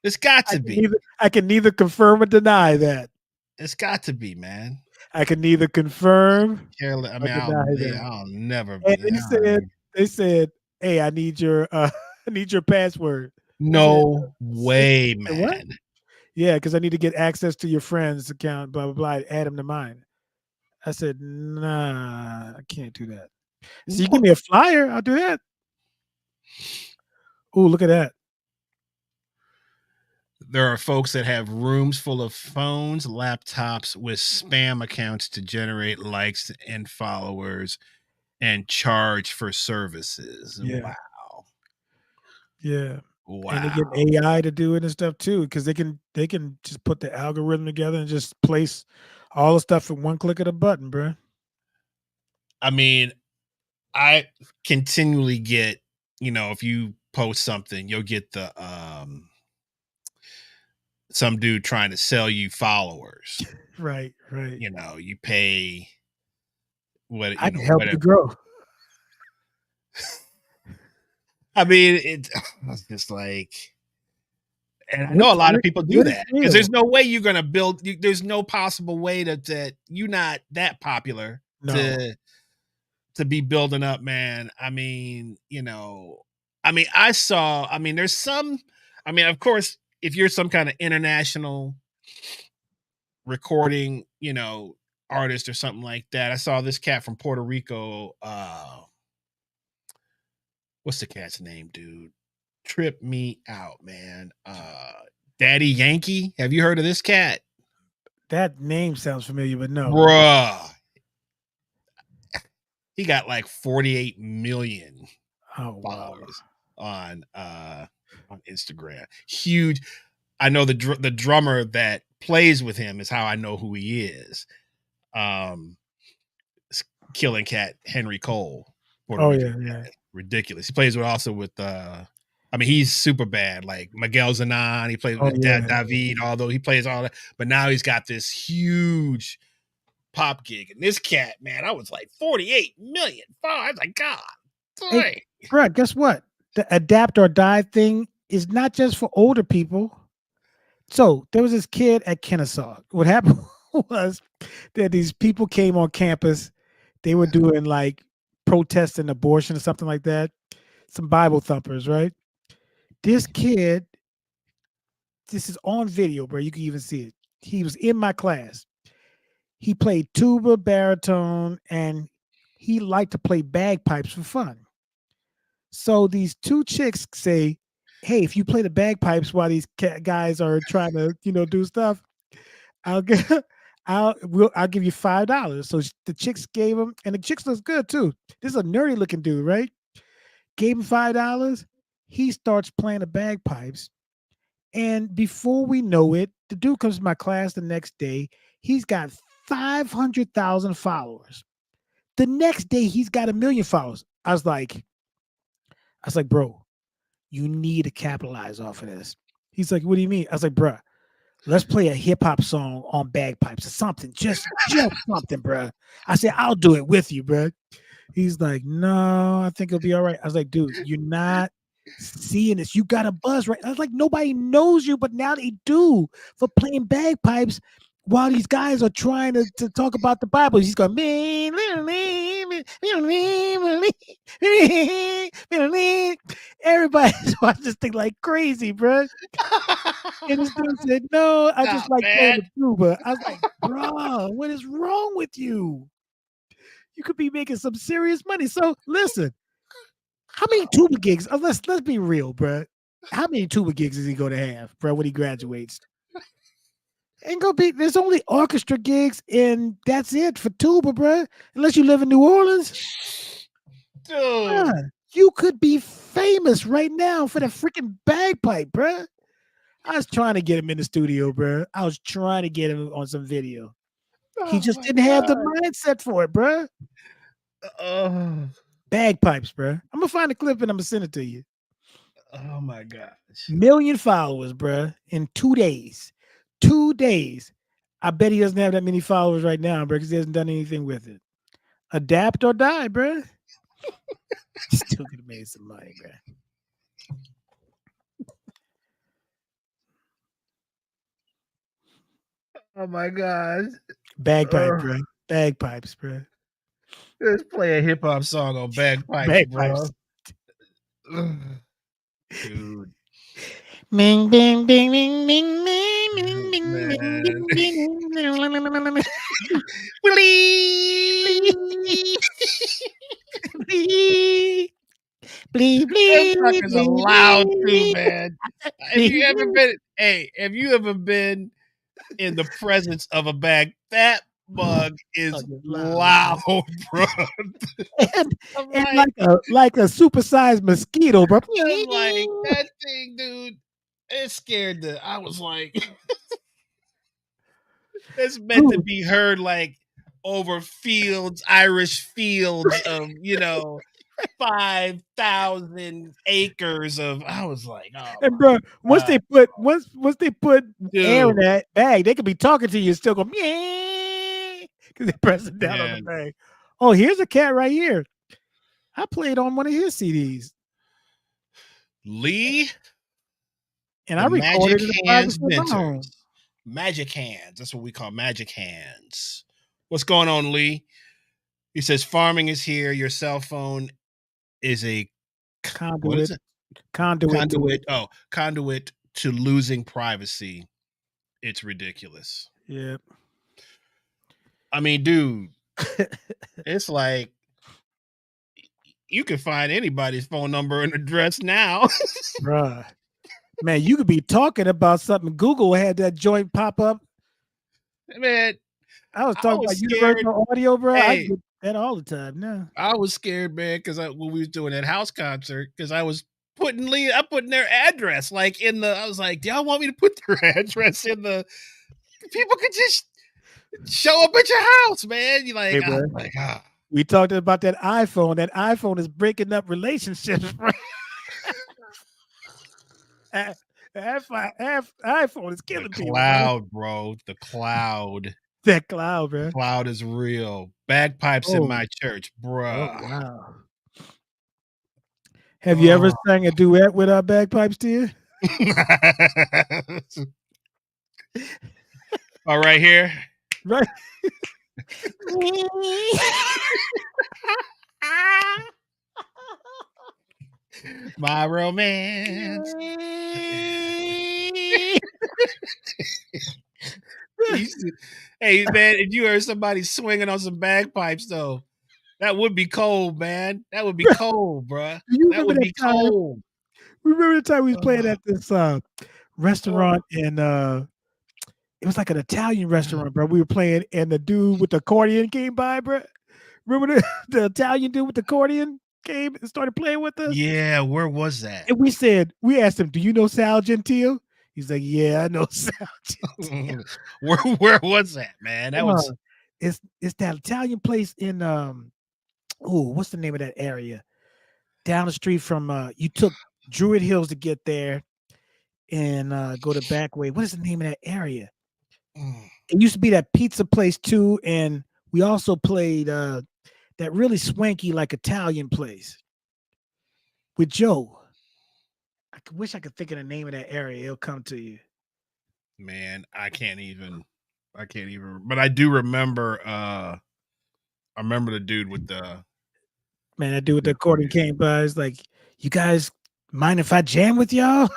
It's got to be. I can neither confirm or deny that. It's got to be, man. I can neither confirm Carolyn, I or mean, deny that. I'll never And be. I they said, "Hey, I need your I need your password." I said, No way, "What?" man. Yeah, because I need to get access to your friend's account. Blah blah blah. Add them to mine. I said, "Nah, I can't do that." So you give What? me a flyer, I'll do that. Oh, look at that. There are folks that have rooms full of phones, laptops with spam accounts to generate likes and followers and charge for services. Yeah, Wow. yeah. And they Wow. get AI to do it and stuff too, because they can just put the algorithm together and just place all the stuff in one click of a button, bro. I mean, I continually get, if you post something, you'll get the some dude trying to sell you followers. Right, right. You pay I can help you whatever. grow. I mean, it's just like, and I know a What's lot of people do what is that because there's real? no way you're gonna build. There's no possible way that you're not that popular No, to be building up, man. I mean, I mean, I saw. I mean, there's some. I mean, of course, if you're some kind of international recording, artist or something like that, I saw this cat from Puerto Rico. What's the cat's name, dude? Trip me out, man. Daddy Yankee. Have you heard of this cat? that name sounds familiar, but no. Bruh. He got like 48 million Oh wow. followers on Instagram. Huge. I know the drummer that plays with him is how I know who he is. Um Killing cat Henry Cole, Puerto Oh Rican yeah, yeah. guy. Ridiculous. He plays with I mean, he's super bad. Like Miguel Zanon, he plays Oh with yeah. David, although he plays all that. But now he's got this huge pop gig. And this cat, man, I was like 48 million followers. I was like, God, Hey, boy. bro, guess what? The adapt or die thing is not just for older people. So there was this kid at Kennesaw. What happened was that these people came on campus. They were doing like protesting abortion or something like that. Some Bible thumpers, right? This kid, this is on video, bro. You can even see it. He was in my class. He played tuba, baritone, and he liked to play bagpipes for fun. So these two chicks say, "Hey, if you play the bagpipes while these guys are trying to, do stuff, I'll give, I'll give you $5." So the chicks gave him, and the chicks looks good too. This is a nerdy looking dude, right? Gave him $5. He starts playing the bagpipes, and before we know it, the dude comes to my class the next day. He's got 500,000 followers. The next day, he's got 1 million followers. I was like, bro, you need to capitalize off of this. He's like, what do you mean? I was like, bruh, let's play a hip hop song on bagpipes or something. Just something, bruh. I said, I'll do it with you, bruh. He's like, no, I think it'll be all right. I was like, dude, you're not seeing this. You got a buzz, right? I was like, nobody knows you, but now they do for playing bagpipes while these guys are trying to talk about the Bible. He's going, everybody's watching this thing like crazy, bro. And this dude said, no, I just Stop, like playing man. the tuba. I was like, bro, what is wrong with you? You could be making some serious money. So listen, how many tuba gigs? Let's be real, bro. How many tuba gigs is he going to have, bro, when he graduates? Ain't gonna be. There's only orchestra gigs, and that's it for tuba, bro. Unless you live in New Orleans, Dude. bruh, you could be famous right now for the freaking bagpipe, bro. I was trying to get him in the studio, bro. I was trying to get him on some video. He Oh just my didn't have the god. mindset for it, bro. Oh, Bagpipes, bro. I'm gonna find a clip and I'm gonna send it to you. oh my gosh. 1 million followers, bruh, in 2 days. 2 days. I bet he doesn't have that many followers right now, bro, because he hasn't done anything with it. Adapt or die, bruh. Still could have made some money, bruh. Oh my gosh. Bagpipe, Ugh. bruh. Bagpipes, bruh. Let's play a hip hop song on bagpipes, Bagpipes. bro. Ugh. Dude, Bing, bing, bing, bing, bing, bing, bing, bing, bing, man. bing, bing. Willie! Blee, blee, Them blee, suckers are blee, loud too, blee, man. blee, blee. Have you ever been in the presence of a bag? That bug Oh, is you're loud, loud, bro. bro. And I'm and like, like a supersized mosquito, bro. I'm like, that thing, dude, it scared the I was like, it's meant to Dude, be heard like over fields, Irish fields of, 5,000 acres of I was like, oh and my bro, once god. they put once they put air in Dude, that bag, they could be talking to you and still go meow because they're pressing down on the man. bag. Oh, here's a cat right here. I played on one of his CDs Lee, and the I magic recorded in the hands privacy of my home. mentors. Magic hands. That's what we call magic hands. What's going on, Lee? He says farming is here. Your cell phone is a what is Conduit, it? conduit to Conduit. Oh, conduit to losing privacy. It's ridiculous. yeah. I mean, dude, it's like you can find anybody's phone number and address now. Bruh. Man, you could be talking about something. Google had that joint pop up. Man, I was I talking was about scared. universal audio, bro. I Hey, get that all the time now. I was scared, man, because when we was doing that house concert, because I putting their address like in the. I was like, do y'all want me to put their address in the? People could just show up at your house, man. You like, Hey, I bro. was like, ah, We talked about that iPhone. That iPhone is breaking up relationships, bro. iPhone is the killing people, bro. cloud, bro. The cloud. That cloud, bro. Cloud is real. Bagpipes in Oh, my church, oh bruh. wow. Have you ever Oh. sang a duet with our bagpipes, Tia? All right here. Right? My romance. You should- Hey man, if you heard somebody swinging on some bagpipes though, that would be cold, man. That would be cold, bruh. Do you That remember would that be time? cold. Remember the time we was playing Oh, at this oh. restaurant in it was like an Italian restaurant, bro. We were playing and the dude with the accordion came by, bro. Remember the Italian dude with the accordion came and started playing with us? Yeah, where was that? And we asked him, "Do you know Sal Gentile?" He's like, "Yeah, I know Sal Gentile." Where was that, man? That Uh, was it's that Italian place in oh, what's the name of that area? Down the street from you took Druid Hills to get there and go the back way. What is the name of that area? mm, It used to be that pizza place too, and we also played that really swanky like Italian place with Joe. Wish I could think of the name of that area. It'll come to you. man, I can't even but I do remember I remember the dude with Man, that dude with the the accordion accordion. came by. It's like, you guys mind if I jam with y'all?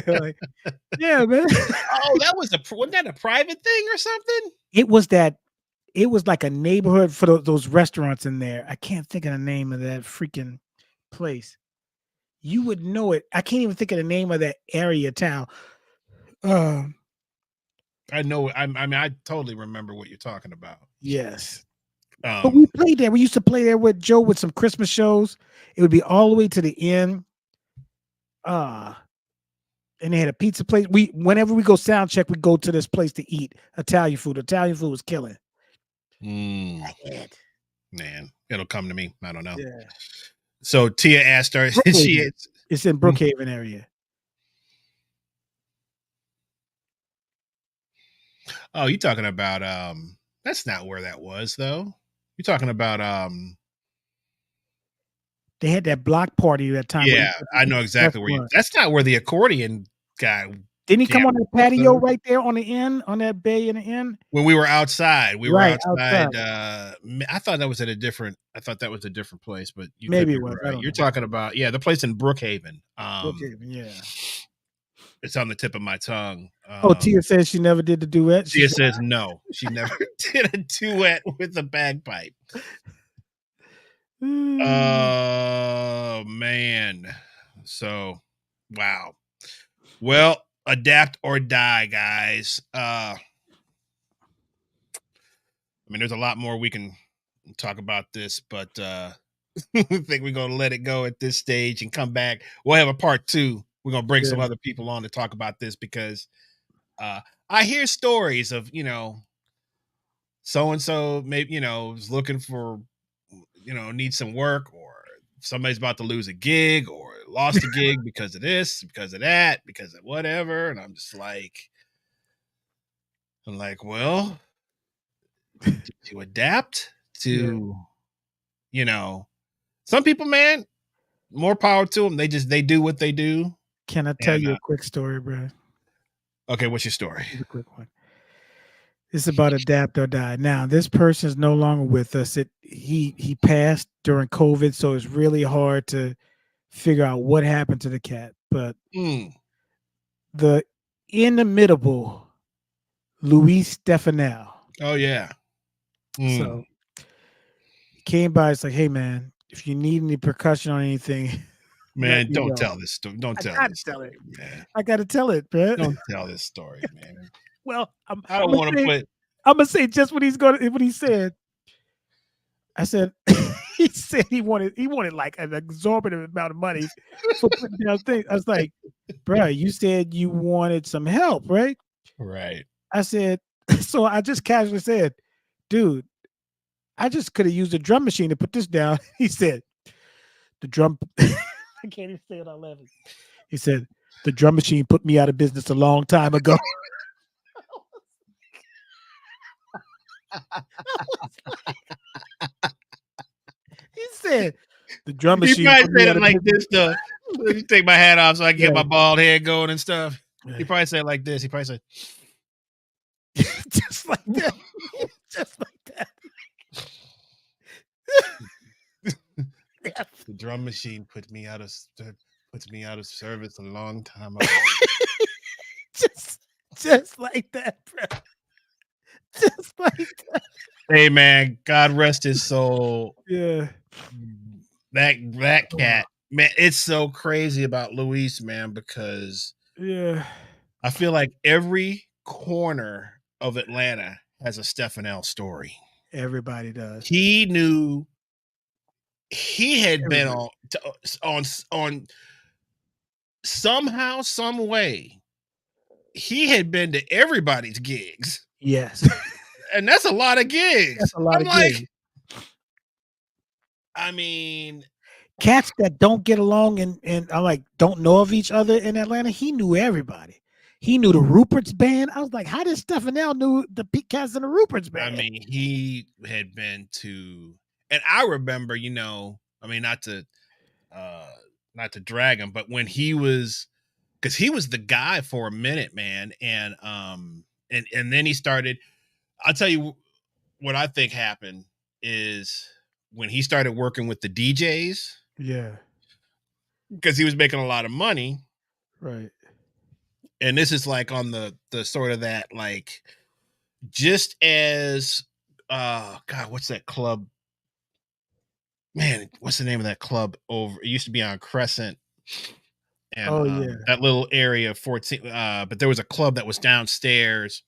Like, yeah, man. Oh, that was wasn't that a private thing or something? it was that. It was like a neighborhood for those restaurants in there. I can't think of the name of that freaking place. You would know it. I can't even think of the name of that area town. Um, I know. I mean, I totally remember what you're talking about. yes. But we Um, played there. We used to play there with Joe with some Christmas shows. It would be all the way to the end. Uh, and they had a pizza place. Whenever we go sound check, we go to this place to eat Italian food. Italian food was killing. mm, Yeah. man, it'll come to me. I don't know. Yeah. So Tia asked her. She Brookhaven. is. It's in Mm. Brookhaven area. Oh, you talking about? That's not where that was though. You're talking about? They had that block party that time where Yeah, I know exactly where you. restaurant. That's not where the accordion guy Didn't he come jammed on that with us patio though. right there on the end, on that bay in the end? When we were outside, Right, outside. I thought that was at a different. I thought that was a different place, but you could Maybe be it was. I right. don't You're know. talking about the place in Brookhaven. Brookhaven, yeah. It's on the tip of my tongue. Oh, Tia says she never did the duet. She Tia said, says no, she never did a duet with a bagpipe. "Mm." Oh man. So wow. Well, adapt or die, guys. I mean, there's a lot more we can talk about this, but I think we're gonna let it go at this stage and come back. We'll have a part two. We're gonna bring some Yeah. other people on to talk about this because I hear stories of so and so maybe is looking for needs some work, or somebody's about to lose a gig or lost a gig because of this, because of that, because of whatever, and I'm like, well, did you adapt Yeah. to you know some people, man, more power to them. They do what they do. Can I tell And you a quick story, bro? okay, what's your story? It's a quick one. It's about adapt or die. Now, this person is no longer with us. He passed during COVID, so it's really hard to figure out what happened to the cat. But Mm. the inimitable Luis Stefanel. Oh yeah. Mm. So he came by. It's like, hey man, if you need any percussion on anything, let Man, me don't know. tell this story. Don't I tell gotta this tell it. story, man. I gotta tell it, man. Don't tell this story, man. Well, I don't want to put. I'm gonna say just what he said. I said he said he wanted like an exorbitant amount of money for putting down things. I was like, bro, you said you wanted some help, right? Right. I said, so I just casually said, dude, I just could have used a drum machine to put this down. He said, the drum I can't even say it out loud. He said, the drum machine put me out of business a long time ago. He said, The drum He machine probably put me said at it a like business. this though. Let me take my hat off so I can Yeah. get my bald head going and stuff. He Yeah. probably said it like this. He probably said, Just like that. Just like that. Yeah. "The drum machine puts me out of service a long time ago." Just like that, bro. Just like that. Hey man, God rest his soul. Yeah. That Oh, cat, man, it's so crazy about Luis, man, because yeah. I feel like every corner of Atlanta has a Stephanel story. Everybody does. He knew he had been Everybody. on somehow, some way. He had been to everybody's gigs, Yes. and that's a lot of That's gigs. a lot I'm of like, gigs. I mean, Cats that don't get along and I'm like don't know of each other in Atlanta. He knew everybody. He knew the Rupert's band. I was like, how did Stephanel knew the cats in the Rupert's band? he had been to, and I remember, I mean, uh, not to drag him, but when he was, because he was the guy for a minute, man, and then he started. I'll tell you what I think happened is when he started working with the DJs Yeah. because he was making a lot of money, Right. and this is like on the sort of that like just as God, what's that club? Man, what's the name of that club over? It used to be on Crescent and Oh yeah. that little area of 14. But there was a club that was downstairs.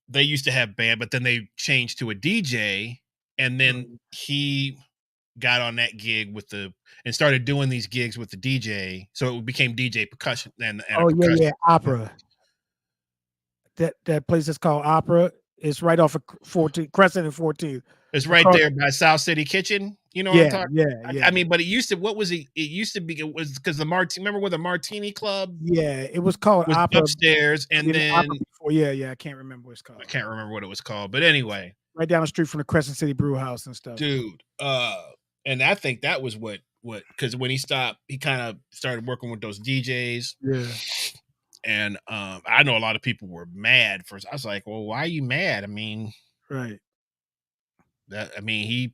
They used to have band, but then they changed to a DJ, and then Right. he got on that gig with the and started doing these gigs with the DJ. So it became DJ percussion and a Oh yeah, percussion. yeah. Opera. That place is called Opera. It's right off of 14 Crescent and 14th. It's right Across. there by South City Kitchen. You know what I'm Yeah, talking. yeah, I yeah. mean, but it used to. What was it? It used to be. It was because the Martini. Remember where the Martini Club Yeah, it was called was Opera. upstairs, and Opera then before. Yeah, yeah. I can't remember what it's I called. can't remember what it was called. But anyway, Right down the street from the Crescent City Brew House and stuff. dude. And I think that was what because when he stopped, he kind of started working with those DJs. Yeah. And I know a lot of people were mad first. I was like, well, why are you mad? I mean, Right. he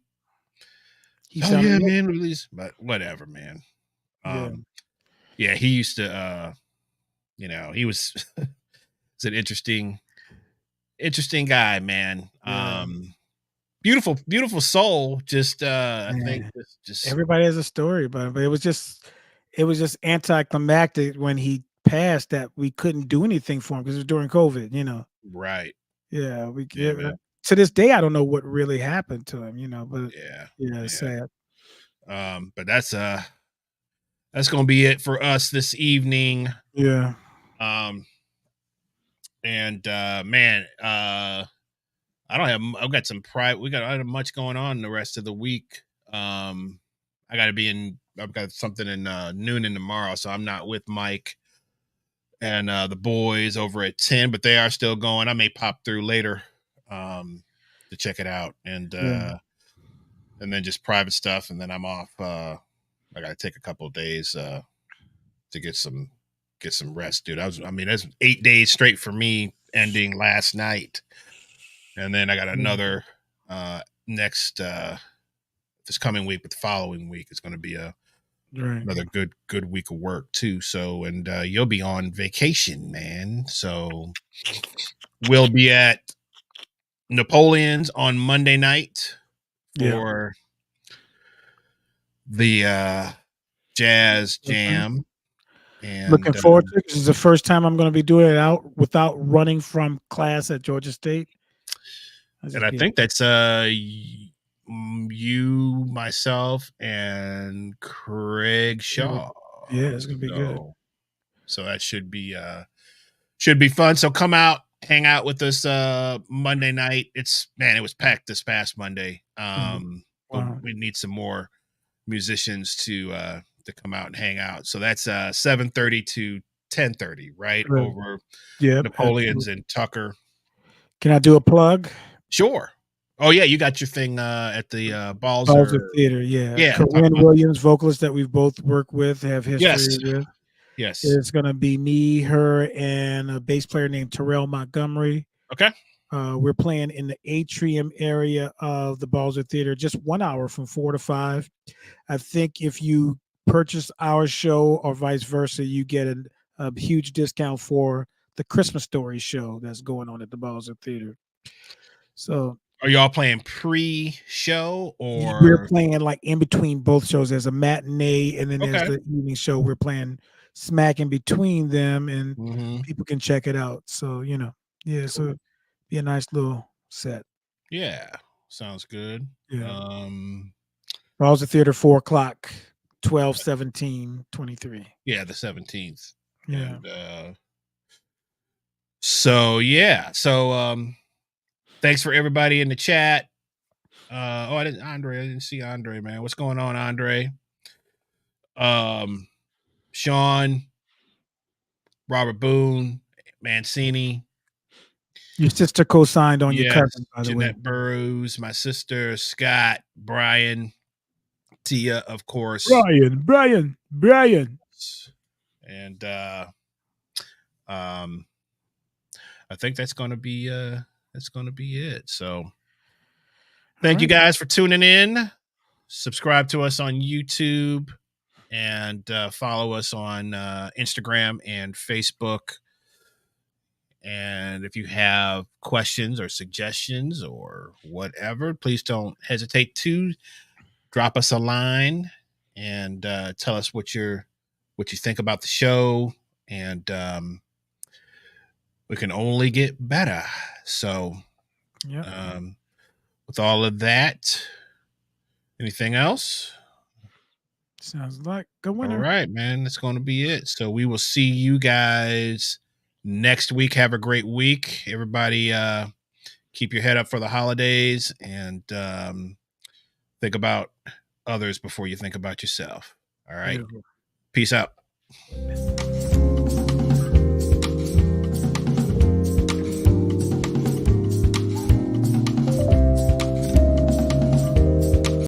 He oh sounded yeah, real. man, release, but whatever, man. Yeah. Yeah, he used to he was it's an interesting guy, man. Yeah. Beautiful soul. Just I think Man. just Everybody has a story about it, but it was just anticlimactic when he passed that we couldn't do anything for him because it was during COVID, you know. right. Yeah, Yeah, man. to this day I don't know what really happened to him, but Yeah. yeah, it's Yeah. sad. But that's gonna be it for us this evening. Yeah. Um and man, I've got some private. I have much going on the rest of the week. I've got something in Noonan tomorrow, so I'm not with Mike and the boys over at 10, but they are still going. I may pop through later to check it out, Yeah. and then just private stuff, and then I'm off. I got to take a couple of days to get some rest, dude. That's 8 days straight for me, ending last night, and then I got another next this coming week, but the following week is going to be Right. another good week of work too. So, and you'll be on vacation, man. So we'll be at Napoleon's on Monday night Yeah. for the jazz Okay. jam, and Looking forward to it. This is the first time I'm gonna be doing it out without running from class at Georgia State. I'll and just I be think that's you, myself, and Craig yeah, Shaw. it's gonna be good. So that should be fun. So come out, hang out with us Monday night. It was packed this past Monday. Mhm. But Wow. we need some more musicians to come out and hang out. So that's 7:30 to 10:30, right? Right. Over Yep, Napoleon's absolutely. and Tucker. Can I do a plug? Sure. Oh yeah, you got your thing at the Balls of Balzer. Theater, yeah. Yeah, talk Corinne about. Williams, vocalist that we've both worked with, have history Yes, with. yes. It's gonna be me, her, and a bass player named Terrell Montgomery. Okay. We're playing in the atrium area of the Balzer Theater, just 1 hour from 4 to 5. I think if you purchase our show or vice versa, you get a huge discount for the Christmas Story show that's going on at the Balzer Theater. So Are y'all playing pre-show we're or playing like in between both shows. There's a matinee and then there's okay? the evening show. We're playing smack in between them, and Hmm. people can check it out. So yeah, Cool. so be a nice little set. Yeah, sounds good. Yeah. Um, Balls of Theater, 4 o'clock, 12, 17, 23. yeah, the 17th, Yeah. and so yeah, so thanks for everybody in the chat. Oh, I didn't see Andre, man. What's going on, Andre? Um, Sean, Robert Boone, Mancini. Your sister co-signed on your Yes, cousin, by the way. Jeanette Burroughs, my sister, Scott, Brian, Tia, of course. Brian. And um I think that's gonna be it. So All thank you right. guys for tuning in. Subscribe to us on YouTube and follow us on Instagram and Facebook. And if you have questions or suggestions or whatever, please don't hesitate to drop us a line and tell us what you think about the show. And we can only get better. So, Yep. with all of that, anything else? Sounds like a All winner. right, man. That's going to be it. So we will see you guys next week. Have a great week, everybody. Keep your head up for the holidays and think about others before you think about yourself. All right. Beautiful. Peace out.